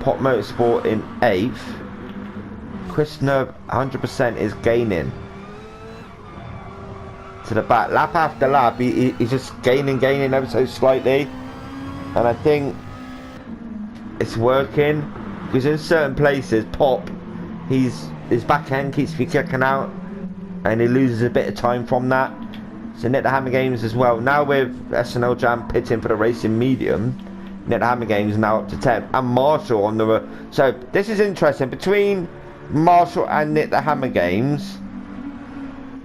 Pop Motorsport in 8th. Chris Nerve 100% is gaining to the back. Lap after lap, he's just gaining ever so slightly. And I think it's working, because in certain places, Pop, his back end keeps kicking out, and he loses a bit of time from that. So Nick the Hammer Games as well. Now with SNL Jam pitting for the racing medium, Nick the Hammer Games now up to 10th, and Marshall on the. So this is interesting between Marshall and Nick the Hammer Games.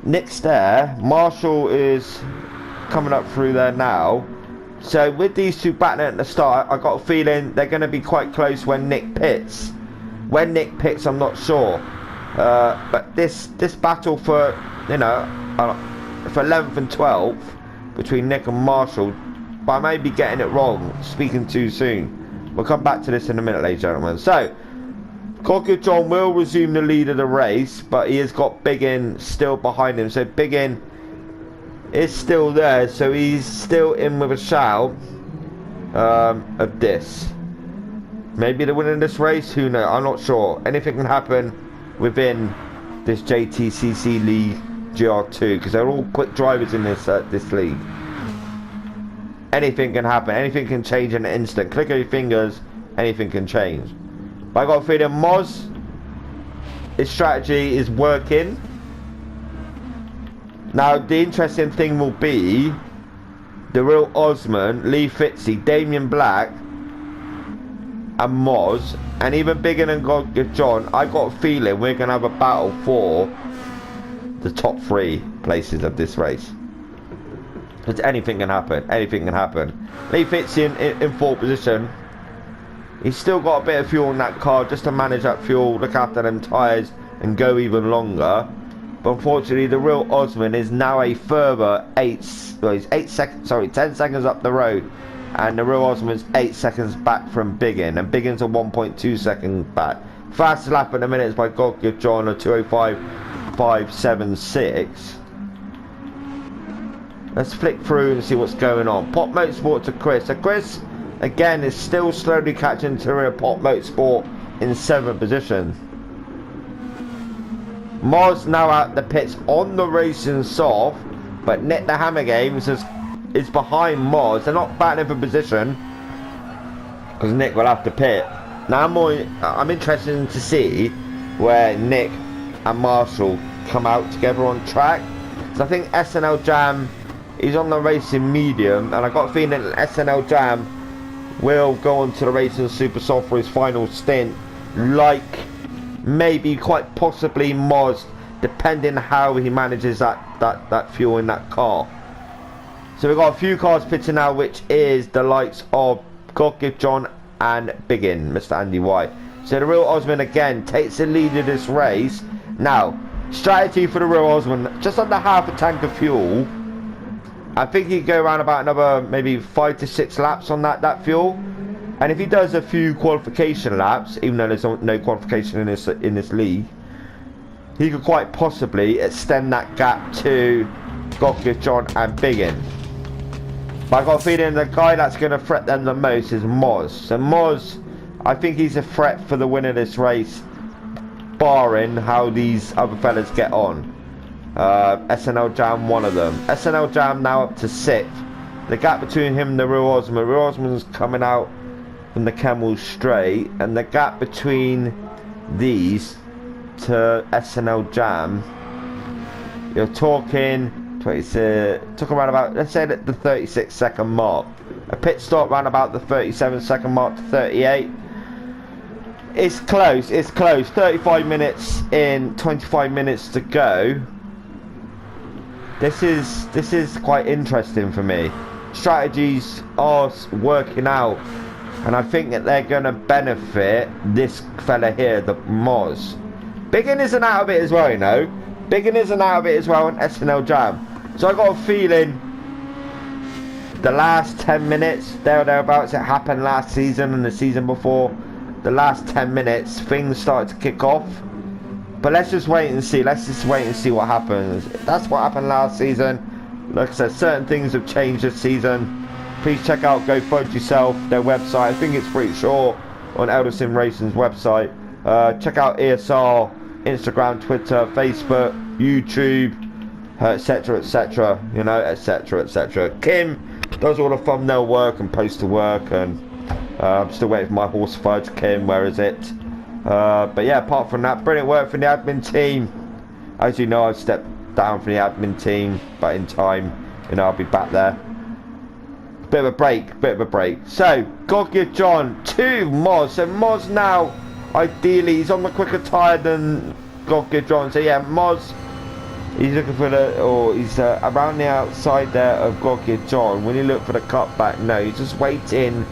Nick's there. Marshall is coming up through there now. So with these two battling at the start, I got a feeling they're going to be quite close when Nick pits. When Nick pits, I'm not sure. But this battle for, you know, for 11th and 12th between Nick and Marshall, but I may be getting it wrong, speaking too soon. We'll come back to this in a minute, ladies and gentlemen. So God Give John will resume the lead of the race, but he has got Big In still behind him. So Big In is still there, so he's still in with a shout of this. Maybe they're winning this race, who knows? I'm not sure. Anything can happen within this JTCC League GR2, because they're all quick drivers in this league. Anything can happen, anything can change in an instant. Click of your fingers, anything can change. But I got a feeling Moz, his strategy is working. Now the interesting thing will be the real Osman, Lee Fitzy, Damien Black and Moz, and even bigger than John. I got a feeling we're going to have a battle for the top 3 places of this race. Because anything can happen, anything can happen. Lee Fitzy in 4th position. He's still got a bit of fuel in that car just to manage that fuel, look after them tyres and go even longer. But unfortunately the real Osman is now a further 10 seconds up the road. And the real Osman's 8 seconds back from Biggin, and Biggin's a 1.2 seconds back. Fastest lap at the minute is by God Give John, a 2:05.576. Let's flick through and see what's going on. Pop Motorsport to Chris. So Chris, again, is still slowly catching to rear Pop Motorsport in 7th position. Moz now out the pits on the racing soft, but Nick the Hammer Games is behind Moz. They're not battling for position because Nick will have to pit. Now I'm interested to see where Nick and Marshall come out together on track. So I think SNL Jam is on the racing medium, and I got a feeling that SNL Jam will go on to the racing super soft for his final stint, like maybe quite possibly Moz, depending how he manages that fuel in that car. So we've got a few cars pitching now, which is the likes of God Give John and Biggin, Mr. Andy White. So the real Osman again takes the lead of this race. Now, strategy for the real Osman, just under half a tank of fuel. I think he can go around about another maybe 5 to 6 laps on that fuel. And if he does a few qualification laps, even though there's no qualification in this league, he could quite possibly extend that gap to God Give John and Biggin. But I got a feeling the guy that's going to threat them the most is Moz. So Moz, I think he's a threat for the win of this race, barring how these other fellas get on. SNL Jam, one of them. SNL Jam now up to 6th. The gap between him and the real Osman. Real Osman's coming out from the Camel straight, and the gap between these to SNL Jam, you're talking 20, took around about, let's say, at the 36-second mark. A pit stop around about the 37-second mark to 38. It's close, it's close. 35 minutes in, 25 minutes to go. This is quite interesting for me. Strategies are working out, and I think that they're going to benefit this fella here, the Moz. Biggin isn't out of it as well, you know. Biggin isn't out of it as well on SNL Jam. So I got a feeling the last 10 minutes, there or thereabouts, it happened last season and the season before. The last 10 minutes, things started to kick off. But let's just wait and see. Let's just wait and see what happens. That's what happened last season. Like I said, certain things have changed this season. Please check out Go Fudge Yourself, their website. I think it's pretty short on Eldar Sim Racing's website. Check out ESR, Instagram, Twitter, Facebook, YouTube, etc, etc, you know, etc, etc. Kim does all the thumbnail work and poster work, and I'm still waiting for my horse fudge. Kim, where is it? But yeah, apart from that, brilliant work from the admin team. As you know, I've stepped down from the admin team, but in time, you know, I'll be back there. Bit of a break. So, God Give John to Moz. So Moz now, ideally, he's on the quicker tyre than God Give John. So yeah, Moz, he's looking for he's around the outside there of God Give John. When you look for the cutback, no, he's just waiting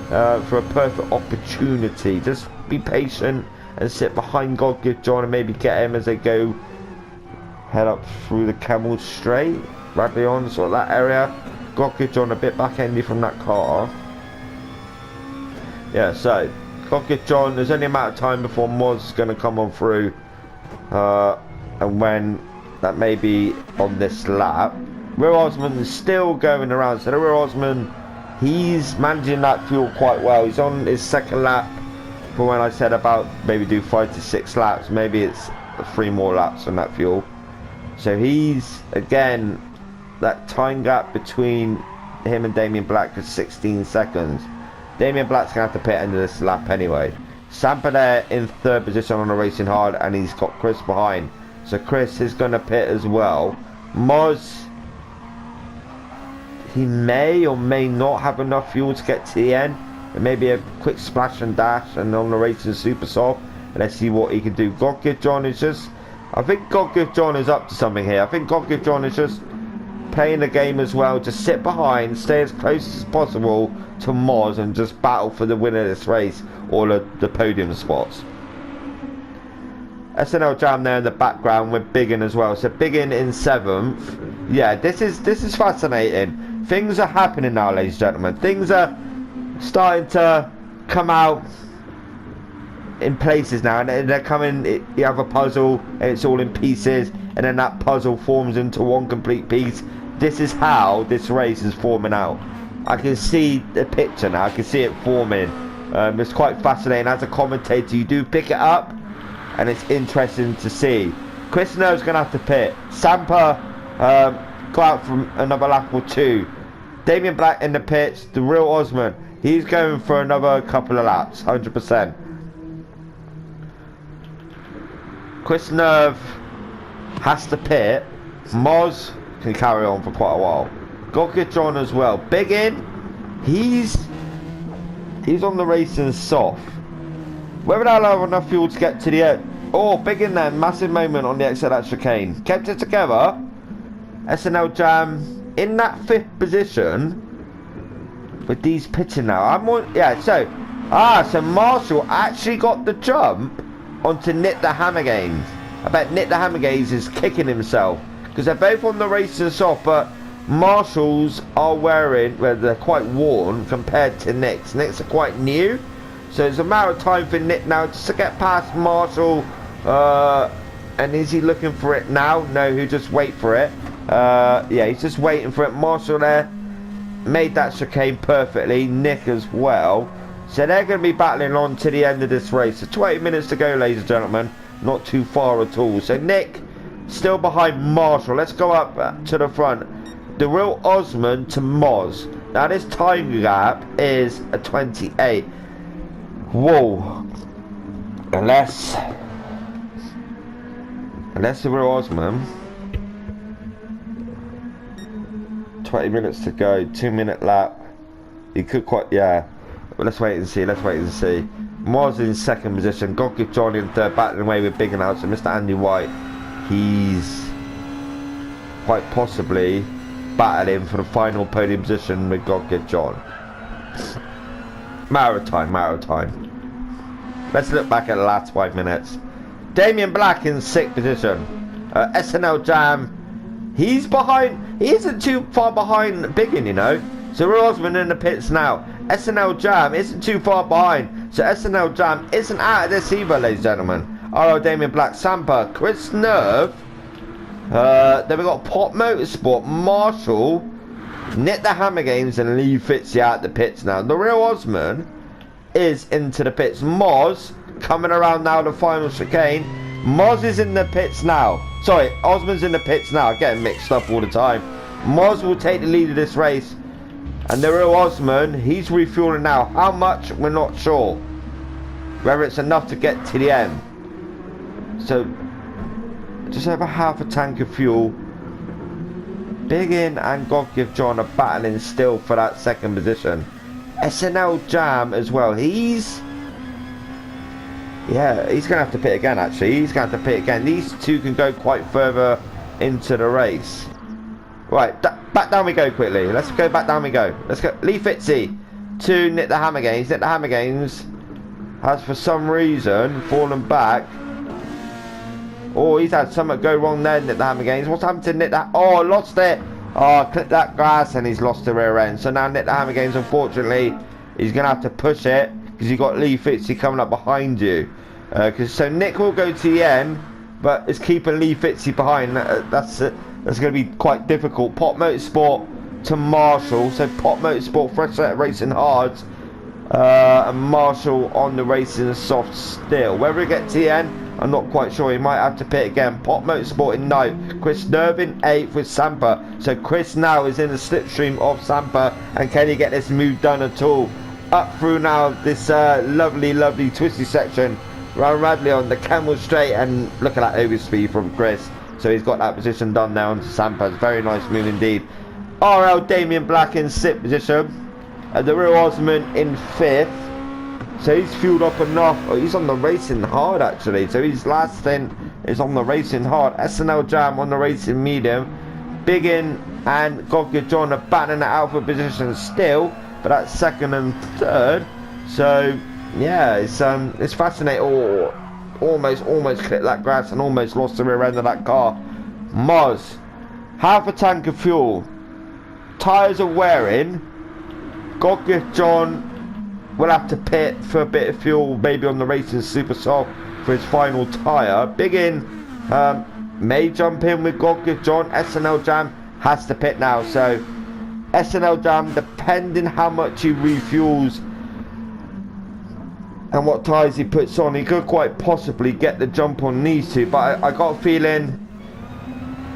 for a perfect opportunity. Just be patient and sit behind God Give John and maybe get him as they go head up through the Camel straight, Radley on, sort of that area. God Give John a bit back-endy from that car. Yeah, so God Give John, there's only a matter of time before Moz is going to come on through, and when that may be on this lap. Rear Osman is still going around, so the Rear Osman, he's managing that fuel quite well. He's on his second lap for when I said about maybe do 5 to 6 laps. Maybe it's 3 more laps on that fuel. So he's, again, that time gap between him and Damien Black is 16 seconds. Damien Black's going to have to pit end of this lap anyway. Sampa there in 3rd position on the racing hard, and he's got Chris behind. So Chris is going to pit as well. Moz, he may or may not have enough fuel to get to the end. Maybe a quick splash and dash, and on the racing super soft. Let's see what he can do. God Give John is just, I think God Give John is up to something here. I think God Give John is just playing the game as well. Just sit behind, stay as close as possible to Moz, and just battle for the win of this race, or the podium spots. SNL Jam there in the background with Biggin as well. So Biggin in 7th. Yeah, this is fascinating. Things are happening now, ladies and gentlemen. Things are starting to come out in places now, and they're coming. You have a puzzle and it's all in pieces, and then that puzzle forms into one complete piece. This is how this race is forming out. I can see the picture now. I can see it forming. It's quite fascinating. As a commentator, you do pick it up, and it's interesting to see. Chris Nerve's going to have to pit. Sampa go out from another lap or 2. Damien Black in the pits. The real Osman, he's going for another couple of laps, 100%. Chris Nerve has to pit. Moz can carry on for quite a while. Gokka John as well. Biggin, he's on the racing soft. Whether they'll have enough fuel to get to the end. Oh, Biggin there, massive moment on the exit of that chicane. Kept it together. SNL Jam in that 5th position. With these pitching now. So Marshall actually got the jump onto Nick the Hammergains. I bet Nick the Hammergains is kicking himself, because they're both on the racing soft, but Marshalls are wearing, well, they're quite worn compared to Nick's. Nick's are quite new, so it's a matter of time for Nick now just to get past Marshall. And is he looking for it now? No, he'll just wait for it. Yeah, he's just waiting for it. Marshall there made that chicane perfectly. Nick as well. So they're going to be battling on to the end of this race. So 20 minutes to go, ladies and gentlemen. Not too far at all. So Nick still behind Marshall. Let's go up to the front. The real Osman to Moz. Now this time gap is a 28. Whoa. Unless the real Osman. 20 minutes to go. 2-minute lap. He could quite, yeah. But let's wait and see. Moz in 2nd position. God Give John in 3rd, battling away with Big and Out. So Mr. Andy White, he's quite possibly battling for the final podium position with God Give John. Matter of time. Let's look back at the last 5 minutes. Damien Black in 6th position. SNL Jam, he's behind. He isn't too far behind Biggin, you know. So we're Osman in the pits now. SNL Jam isn't too far behind. So SNL Jam isn't out of this either, ladies and gentlemen. Oh, Damien Black, Sampa, Chris Nerve. Then we got Pop Motorsport, Marshall, Nick the Hammergains, and Lee Fitzy out the pits now. The real Osman is into the pits. Moz coming around now, the final chicane. Moz is in the pits now. Sorry, Osman's in the pits now. I get mixed up all the time. Moz will take the lead of this race. And the real Osman, he's refueling now. How much? We're not sure. Whether it's enough to get to the end. So, just over half a tank of fuel. Biggin and God Give John are battling still for that 2nd position. SNL Jam as well. He's going to have to pit again, actually. He's going to have to pit again. These two can go quite further into the race. Right, back down we go quickly. Let's go back down we go. Let's go. Lee Fitzy to Nick the Hammergains. Nick the Hammergains has for some reason fallen back. Oh, he's had something go wrong there, Nick the Hammergains. What's happened to Nick that? Oh, lost it. Oh, clipped that grass and he's lost the rear end. So now Nick the Hammergains, unfortunately, he's going to have to push it because you've got Lee Fitzy coming up behind you. So Nick will go to the end, but it's keeping Lee Fitzy behind. That's going to be quite difficult. Pop Motorsport to Marshall. So Pop Motorsport, fresh set racing hard. And Marshall on the racing soft still. Whether he gets to the end, I'm not quite sure. He might have to pit again. Pop Motorsport in 9th. Chris Nervin 8th with Sampa. So Chris now is in the slipstream of Sampa. And can he get this move done at all? Up through now this lovely twisty section. Ryan Radley on the Camel Straight. And look at that overspeed from Chris. So he's got that position done now on Sampa's. Very nice move indeed. RL Damien Black in 6th position. The real Osman in 5th. So he's fueled up enough. Oh, he's on the racing hard actually. So his last stint is on the racing hard. SNL Jam on the racing medium. Biggin and Godgood John are battling the alpha position still, but that's 2nd and 3rd. So yeah, it's fascinating. Oh, almost clipped that grass and almost lost the rear end of that car. Moz, half a tank of fuel. Tyres are wearing. Godgood John will have to pit for a bit of fuel, maybe on the racing super soft for his final tyre. Biggin may jump in with Godgood John. SNL Jam has to pit now. So SNL Jam, depending how much he refuels and what tyres he puts on, he could quite possibly get the jump on these two. But I got a feeling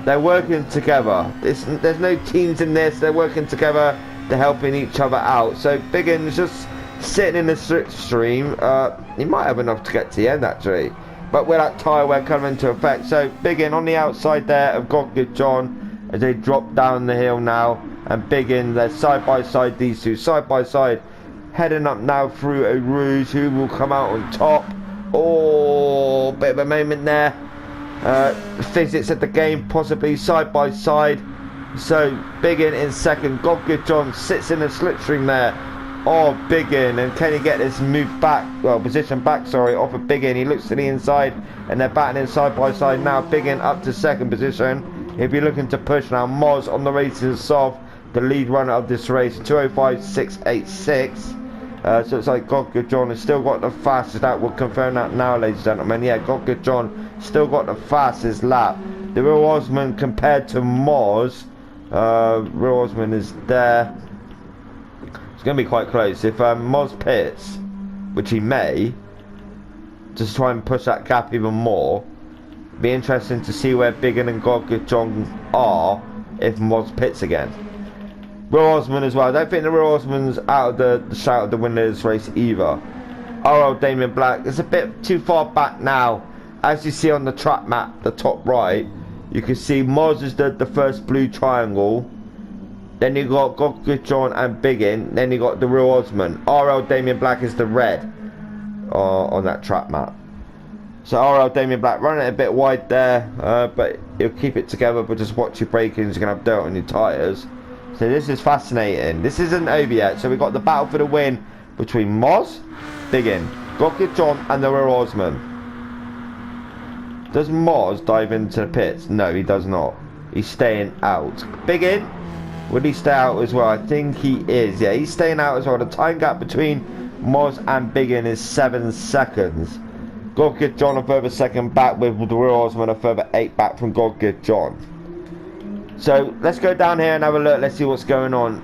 they're working together. There's no teams in this. They're working together. They're helping each other out. So Biggin's just sitting in the slipstream. He might have enough to get to the end actually, but with that tyre wear coming into effect. So Biggin on the outside there of Godgood John as they drop down the hill now, and Biggin, they're side by side, these two side by side, heading up now through Eau Rouge. Who will come out on top? Oh, bit of a moment there. Physics of the game, possibly side by side. So Biggin in 2nd. Godgood John sits in the slipstream there. Oh, Biggin, and can he get this move back, well, position back, sorry, off of Biggin. He looks to the inside, and they're battling side by side now. Biggin up to 2nd position. If you're looking to push now, Moz on the racing soft, the lead runner of this race, 2:05.686. So it's like Godgood John has still got the fastest lap. We'll confirm that now, ladies and gentlemen. Yeah, Godgood John still got the fastest lap. The real Osman compared to Moz, real Osman is there. It's going to be quite close. If Moz pits, which he may, just try and push that gap even more. Be interesting to see where Biggin and Godgood John are if Moz pits again. Real Osman as well. I don't think the Real Osman's out of the shout of the winners race either. RL Damien Black is a bit too far back now. As you see on the track map, the top right, you can see Moz is the first blue triangle. Then you got Godgood John and Biggin. Then you got the Real Osman. RL Damien Black is the red on that track map. So RL Damien Black running it a bit wide there, but he'll keep it together. But just watch your braking. You're gonna have dirt on your tyres. So this is fascinating. This isn't over yet. So we've got the battle for the win between Moz, Biggin, Godgood John, and the Real Osman. Does Moz dive into the pits? No, he does not. He's staying out. Biggin, would he stay out as well? I think he is. Yeah, he's staying out as well. The time gap between Moz and Biggin is 7 seconds. Godgood John a further 2nd back, with the Real Osman a further 8 back from Godgood John. So let's go down here and have a look. Let's see what's going on.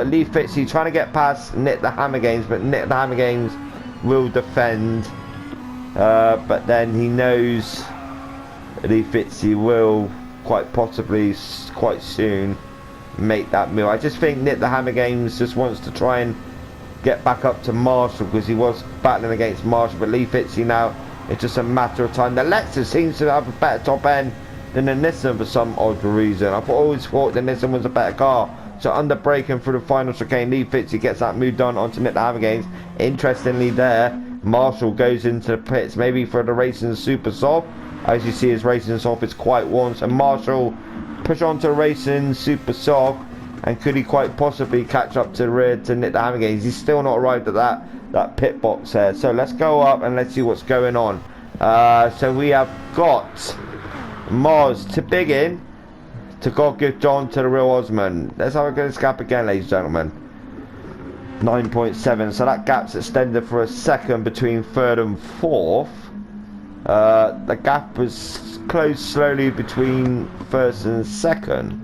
Lee Fitzy trying to get past Nick the Hammer Games, but Nick the Hammer Games will defend. But then he knows Lee Fitzy will quite possibly quite soon make that move. I just think Nick the Hammer Games just wants to try and get back up to Marshall, because he was battling against Marshall, but Lee Fitzy now, it's just a matter of time. The Lexus seems to have a better top end than the Nissan for some odd reason. I've always thought the Nissan was a better car. So under braking through the final chicane, Lee Fitzy gets that move done onto Nick the Hammer Games. Interestingly there, Marshall goes into the pits, maybe for the racing super soft. As you see, his racing soft is quite warm. So Marshall push on to racing super soft, and could he quite possibly catch up to the rear to Nick the Hammer Games? He's still not arrived at that pit box there. So let's go up and let's see what's going on. So we have got Moz to Biggin, to Godgood John, to the Real Osman. Let's have a good gap again, ladies and gentlemen. 9.7. So that gap's extended for a second between 3rd and 4th. The gap was closed slowly between 1st and 2nd.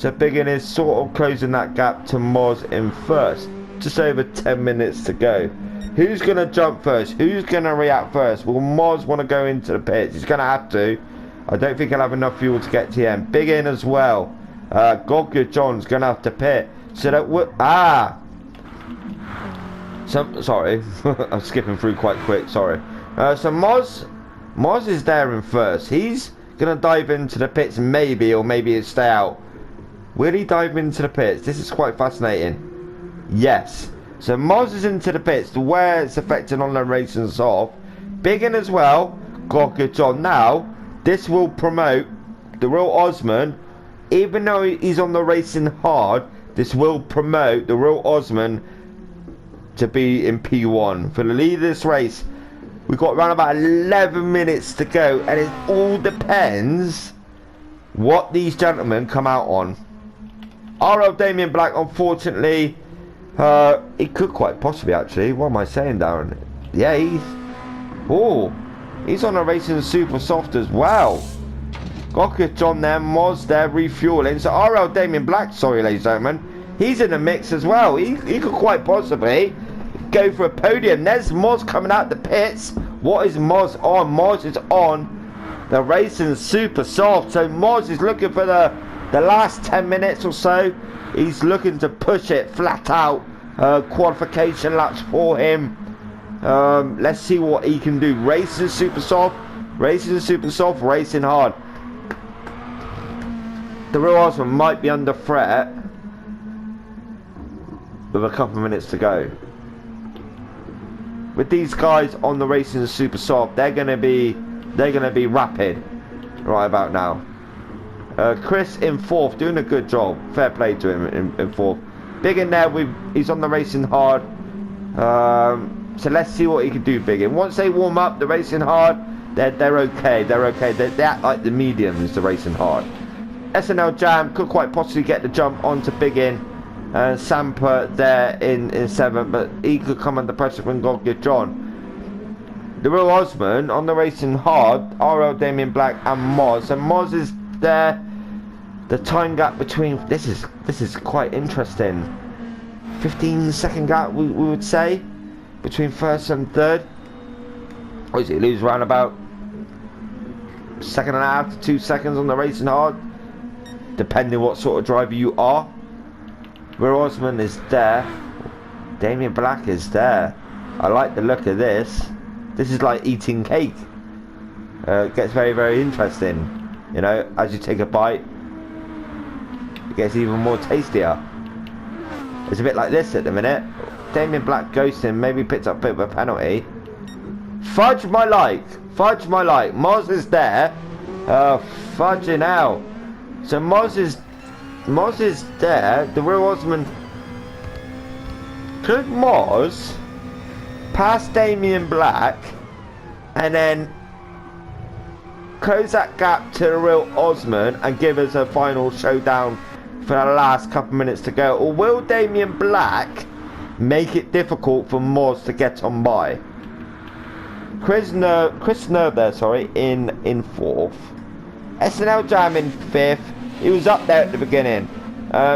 So Biggin is sort of closing that gap to Moz in first. Just over 10 minutes to go. Who's going to jump first? Who's going to react first? Will Moz want to go into the pits? He's going to have to. I don't think he'll have enough fuel to get to the end. Biggin as well. Godgood John's going to have to pit. So that sorry. I'm skipping through quite quick. Sorry. So Moz is there in first. He's going to dive into the pits maybe, or maybe he'll stay out. Will he dive into the pits? This is quite fascinating. Yes. So Moz is into the pits. The way it's affecting on the racing soft. Biggin as well. Godgood John. Now, this will promote the real Osman. Even though he's on the racing hard, this will promote the real Osman to be in P1. For the lead of this race, we've got around about 11 minutes to go, and it all depends what these gentlemen come out on. RL Damien Black, unfortunately, he could quite possibly actually. What am I saying, Darren? Yeah, he's on a racing super soft as well. Godgood John there, Moz there, refueling. So RL Damien Black, sorry ladies and gentlemen, he's in the mix as well. He could quite possibly go for a podium. There's Moz coming out the pits. What is Moz on? Moz is on the racing super soft. So Moz is looking for the last 10 minutes or so. He's looking to push it flat out. Qualification laps for him. Let's see what he can do. Racing super soft, racing hard. The real Osman might be under threat with a couple of minutes to go. With these guys on the racing super soft, they're gonna be rapid right about now. Chris in fourth, doing a good job. Fair play to him in fourth. Biggin there, he's on the racing hard. So let's see what he can do, Biggin. Once they warm up the racing hard, they're okay. They're okay. They act like the mediums, the racing hard. SNL Jam could quite possibly get the jump onto Biggin. Samper there in seventh, but he could come under pressure from Godgood John. The real Osman on the racing hard, RL Damien Black and Moz. And Moz is there. The time gap between this is quite interesting. 15-second gap we would say between first and third. What is it? Lose around about second and a half to 2 seconds on the racing hard, depending what sort of driver you are. Where Osman is there, Damien Black is there. I like the look of this. This is like eating cake. It gets very, very interesting. You know, as you take a bite, it gets even more tastier. It's a bit like this at the minute. Damien Black ghosting, maybe picked up a bit of a penalty. Fudge my like. Moz is there. Fudging out. So Moz is there. The real Osman. Could Moz pass Damien Black and then close that gap to the real Osman and give us a final showdown for the last couple minutes to go? Or will Damien Black make it difficult for Moz to get on by? Chris Nerve there, sorry, in fourth. SNL Jam in fifth. He was up there at the beginning.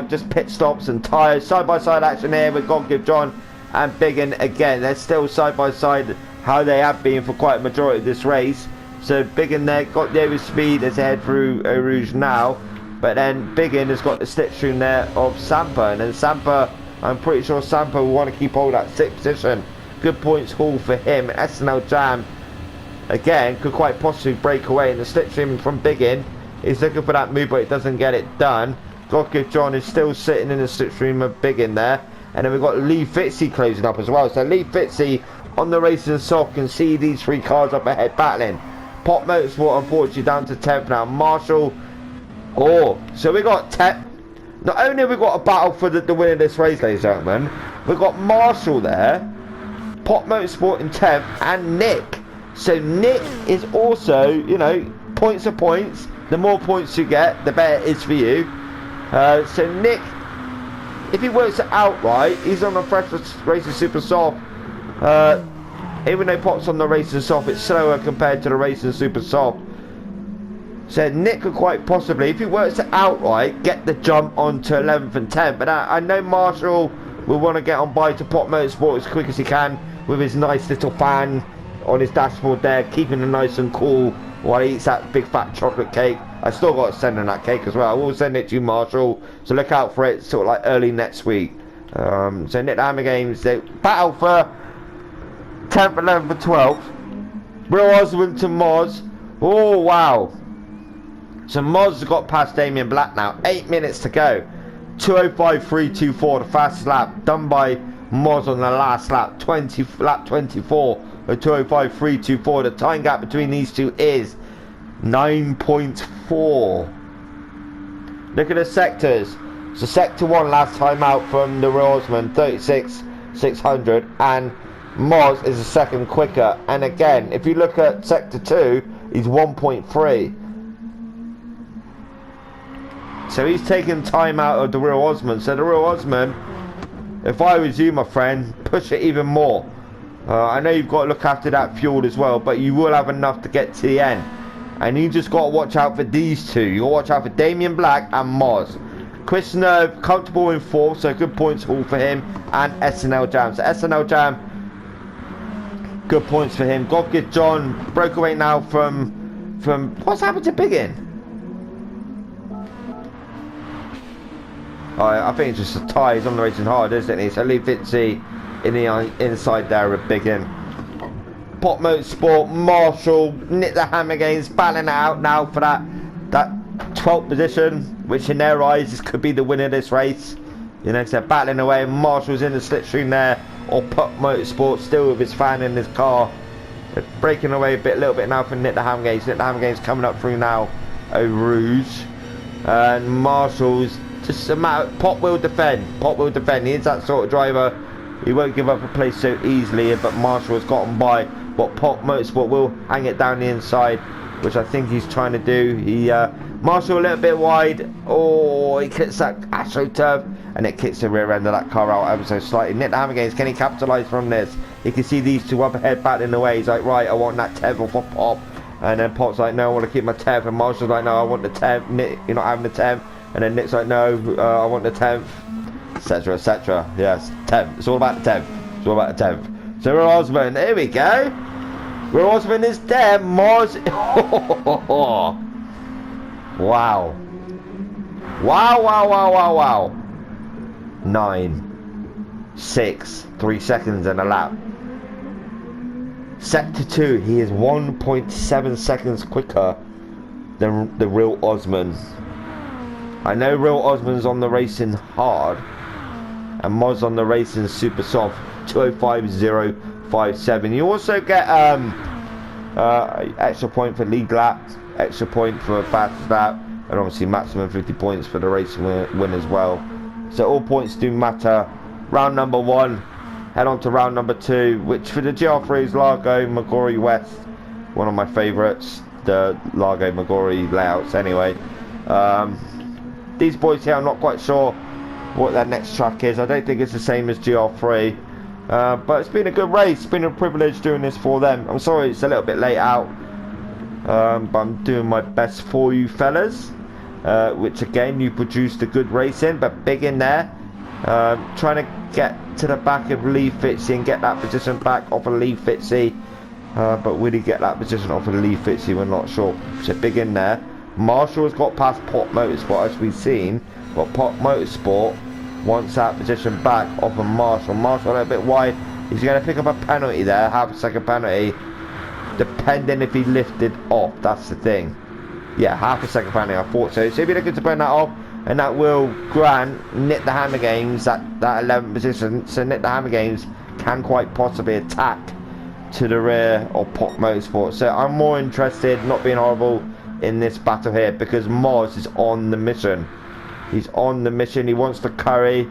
Just pit stops and tyres. Side-by-side action here with Godgood John and Biggin again. They're still side-by-side how they have been for quite a majority of this race. So Biggin there got the overspeed as they head through Eau Rouge now. But then Biggin has got the slipstream there of Samper. And then Samper, I'm pretty sure Samper will want to keep hold of that sixth position. Good points haul for him. SNL Jam, again, could quite possibly break away. And the slipstream from Biggin is looking for that move, but it doesn't get it done. Godgood John is still sitting in the slipstream of Biggin there. And then we've got Lee Fitzy closing up as well. So Lee Fitzy on the racing soft can see these three cars up ahead battling. Pop Motorsport unfortunately down to 10th now. Marshall. So we got 10th. Not only have we got a battle for the win of this race, ladies and gentlemen, we've got Marshall there, Pop Motorsport in 10th, and Nick. So Nick is also, you know, points are points. The more points you get, the better it is for you. So Nick, if he works it out right, he's on the fresh racing super soft. Even though Pop's on the racing soft, it's slower compared to the racing super soft. So Nick could quite possibly, if he works it outright, get the jump onto 11th and 10th. But I know Marshall will want to get on by to Pop Motorsport as quick as he can with his nice little fan on his dashboard there, keeping him nice and cool while he eats that big fat chocolate cake. I still got to send him that cake as well. I will send it to you, Marshall, so look out for it sort of like early next week. So Nick the Hammer Games, they battle for 10th, 11th and 12th. Real Osmond to Moz. Oh wow. So Moz has got past Damien Black now. 8 minutes to go. 2:05.324, the fastest lap done by Moz on the last lap. Lap 24 of 2:05.324. The time gap between these two is 9.4. Look at the sectors. So sector 1 last time out from the Real Osmond, 36,600, and Moz is a second quicker. And again, if you look at sector 2, he's 1.3. So he's taking time out of the Real Osmond. So the Real Osmond, if I was you, my friend, push it even more. I know you've got to look after that fuel as well, but you will have enough to get to the end. And you just got to watch out for these two. You got to watch out for Damien Black and Moz. Chris Nerve, comfortable in 4th, so good points haul for him. And SNL Jam. So SNL Jam, good points for him. Godgid John broke away now from what's happened to Biggin? I think it's just a tie. He's on the racing hard, isn't he? So Lee Fitzy in the inside there with Biggin. Pop Motorsport, Marshall, Nick the Hammer Games battling out now for that 12th position, which in their eyes could be the winner of this race. You know, so they're battling away. Marshall's in the slipstream there, or Pop Motorsport still with his fan in his car. They're breaking away a little bit now for Nick the Hammer Games. Nick the Hammer Games coming up through now Eau Rouge, and Marshall's just a matter. Pop will defend. Pop will defend. He is that sort of driver. He won't give up a place so easily. But Marshall has gotten by. But Pop Motorsport will hang it down the inside, which I think he's trying to do. Marshall a little bit wide. Oh, he kicks that AstroTurf, and it kicks the rear end of that car out ever so slightly. Nick the Hammer Games, can he capitalise from this? You can see these two up ahead battling away. He's like, right, I want that 10th for Pop. And then Pop's like, no, I want to keep my 10th. And Marshall's like, no, I want the 10th. Nick, you're not having the 10th. And then Nick's like, no, I want the 10th, etc, etc. Yes, 10th. It's all about the 10th. It's all about the 10th. So Real Osmond, here we go. Real Osmond is there. Moz. Wow. Wow, wow, wow, wow, wow. 9, 6, 3 seconds and a lap. Sector 2, he is 1.7 seconds quicker than the Real Osmond. I know Real Osmond's on the racing hard, and Moz on the racing super soft. 2:05.057. You also get extra point for lead lap, extra point for fast lap, and obviously maximum 50 points for the race win as well. So all points do matter. Round number 1, head on to round number 2, which for the GR3 is Largo Magori West, one of my favourites, the Largo Magori layouts anyway. These boys here, I'm not quite sure what their next track is. I don't think it's the same as GR3, but it's been a good race. It's been a privilege doing this for them. I'm sorry it's a little bit late out, but I'm doing my best for you fellas, which again, you produced a good race in, but big in there, trying to get to the back of Lee Fitzy and get that position back off of Lee Fitzy, but will he get that position off of Lee Fitzy? We're not sure. So big in there. Marshall's got past Pop Motorsport as we've seen, but Pop Motorsport wants that position back off of Marshall. Marshall a little bit wide. He's going to pick up a penalty there, half a second penalty, depending if he lifted off. That's the thing. Yeah, half a second penalty, I thought so. So if you're looking to burn that off, and that will grant Nick the Hammer Games that 11th position. So Nick the Hammer Games can quite possibly attack to the rear of Pop Motorsport. So I'm more interested, not being horrible, in this battle here, because Moz is on the mission. He's on the mission. He wants to curry,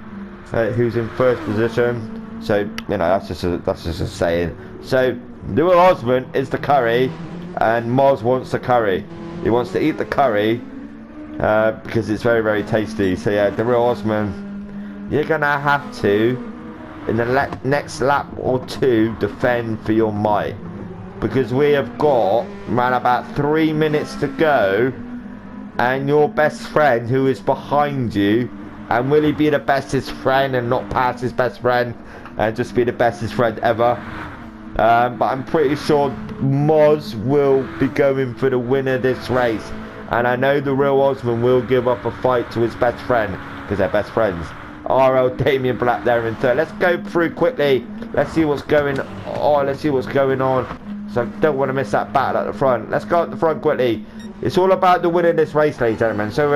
who's in 1st position. So you know, that's just a saying. So the Real Osmond is the curry, and Moz wants the curry. He wants to eat the curry because it's very, very tasty. So yeah, the Real Osmond, you're gonna have to, in the next lap or 2, defend for your might, because we have got around about 3 minutes to go and your best friend who is behind you, and will he be the bestest friend and not pass his best friend and just be the bestest friend ever? But I'm pretty sure Moz will be going for the win of this race, and I know the real Osman will give up a fight to his best friend because they're best friends. RL Damien Black there in third. Let's go through quickly. Let's see what's going on. Let's see what's going on. So I don't want to miss that battle at the front. Let's go at the front quickly. It's all about the win of this race, ladies and gentlemen. So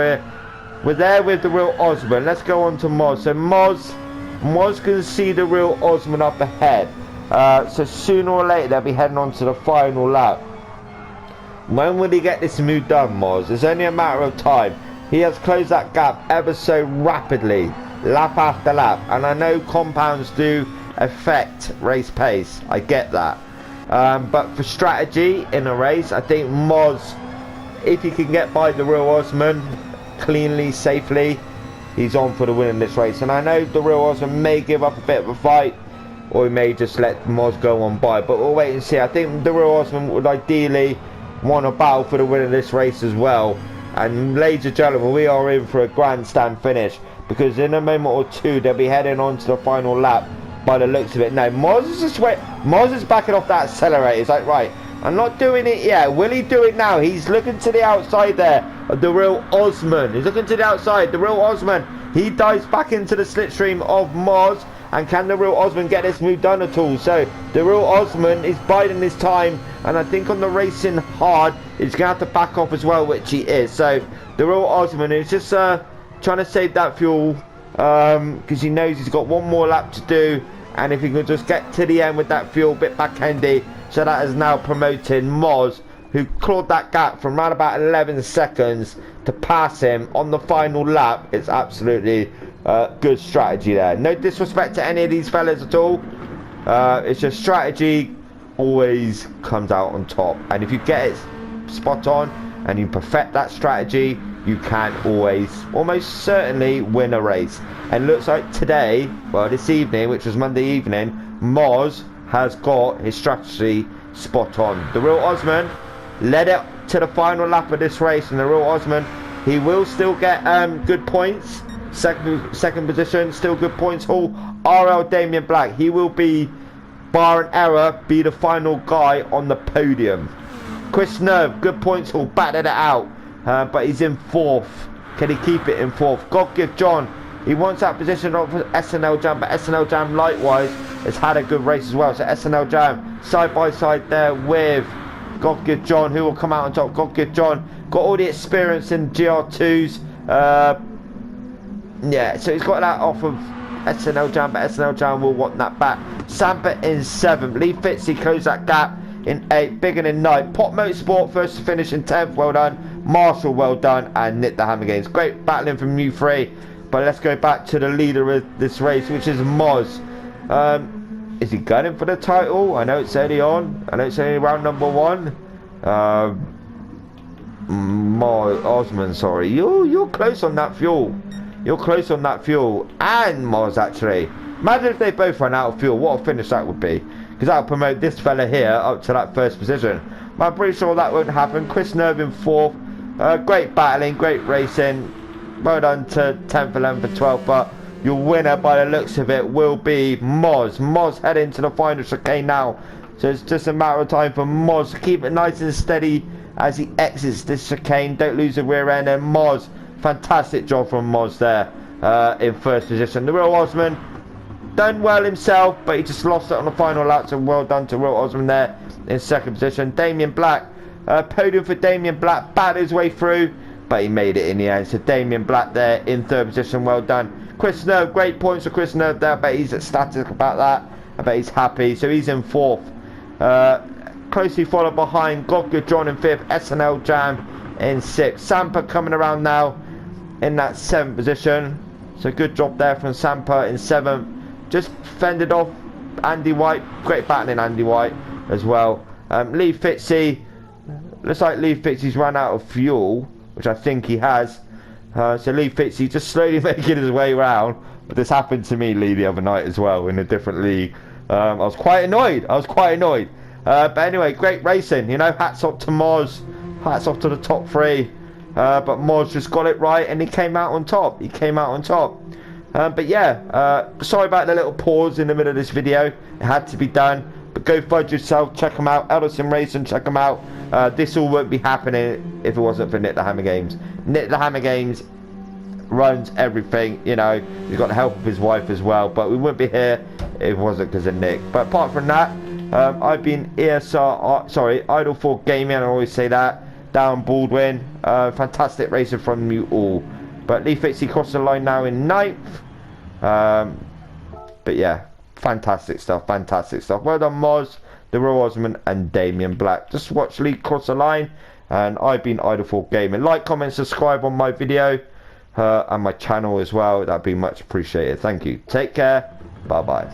we're there with the real Osman. Let's go on to Moz. So Moz can see the real Osman up ahead. So sooner or later they'll be heading on to the final lap. When will he get this move done, Moz? It's only a matter of time. He has closed that gap ever so rapidly, lap after lap. And I know compounds do affect race pace. I get that. But for strategy in a race, I think Moz, if he can get by the real Osman cleanly, safely, he's on for the win in this race. And I know the real Osman may give up a bit of a fight, or he may just let Moz go on by, but we'll wait and see. I think the real Osman would ideally want a battle for the win of this race as well. And ladies and gentlemen, we are in for a grandstand finish, because in a moment or two they'll be heading on to the final lap by the looks of it. Now Moz is backing off that accelerator. He's like, right, I'm not doing it yet. Will he do it now? He's looking to the outside there of the real Osman. He's looking to the outside. The real Osman, he dives back into the slipstream of Moz. And can the real Osman get this move done at all? So the real Osman is biding his time, and I think on the racing hard he's going to have to back off as well, which he is. So the real Osman is just trying to save that fuel, because he knows he's got one more lap to do, and if he can just get to the end with that fuel bit back-endy. So that is now promoting Moz, who clawed that gap from around about 11 seconds to pass him on the final lap. It's absolutely good strategy there. No disrespect to any of these fellas at all. It's just strategy always comes out on top, and if you get it spot on and you perfect that strategy, you can always, almost certainly, win a race. And looks like today, well, this evening, which was Monday evening, Moz has got his strategy spot on. The real Osman led it to the final lap of this race, and the real Osman, he will still get good points. Second position, still good points haul. RL Damien Black, he will be, bar an error, be the final guy on the podium. Chris Nerve, good points haul, batted it out, but he's in fourth. Can he keep it in fourth? God give John, he wants that position up for SNL Jam, but SNL Jam likewise has had a good race as well. So SNL Jam side by side there with God give John, who will come out on top. God give John got all the experience in GR2s. Yeah, so he's got that off of SNL Jam, but SNL Jam will want that back. Sampa in 7th. Lee Fitzy closed that gap in 8th. Biggin in 9th. Pop Motorsport first to finish in 10th. Well done. Marshall, well done. And Nick the Hammer Games. Great battling from you three. But let's go back to the leader of this race, which is Moz. Is he gunning for the title? I know it's early on. I know it's only round number 1. Osman, sorry. You're close on that fuel. You're close on that fuel. And Moz, actually. Imagine if they both ran out of fuel. What a finish that would be. Because that would promote this fella here up to that first position. But I'm pretty sure that won't happen. Chris Nerve in 4th. Great battling, great racing. Well done to 10th, 11th and 12th. But your winner, by the looks of it, will be Moz. Moz heading to the final chicane now. So it's just a matter of time for Moz to keep it nice and steady as he exits this chicane. Don't lose the rear end. And Moz, fantastic job from Moz there in first position. The real Osman done well himself, but he just lost it on the final lap. So well done to real Osman there in second position. Damien Black, podium for Damien Black, battled his way through, but he made it in the end. So Damien Black there in third position, well done. Chris Nerve, great points for Chris Nerve there. I bet he's ecstatic about that. I bet he's happy. So he's in 4th. Closely followed behind Godgood John in 5th. SNL Jam in 6th. Sampa coming around now in that 7th position. So good job there from Sampa in 7th. Just fended off Andy White. Great battling Andy White as well. Lee Fitzy. Looks like Lee Fitzy's run out of fuel, which I think he has. So Lee Fitzy just slowly making his way around. But this happened to me, Lee, the other night as well in a different league. I was quite annoyed. But anyway, great racing. You know, hats off to Moz. Hats off to the top 3. but Moz just got it right and he came out on top. But yeah, sorry about the little pause in the middle of this video. It had to be done. But go fudge yourself. Check them out. Eldar Sim Racing. Check them out. This all won't be happening if it wasn't for Nick the Hammer Games. Nick the Hammer Games runs everything. You know, he's got the help of his wife as well. But we wouldn't be here if it wasn't because of Nick. But apart from that, I've been Idle 4 Gaming. I always say that. Down Baldwin. Fantastic racing from you all. But Lee Fitzy crossed the line now in 9th. But yeah, fantastic stuff. Well done, Moz, the Real Osman, and Damien Black. Just watch Lee cross the line. And I've been Idle 4 Gaming. Like, comment, subscribe on my video and my channel as well. That'd be much appreciated. Thank you. Take care. Bye bye.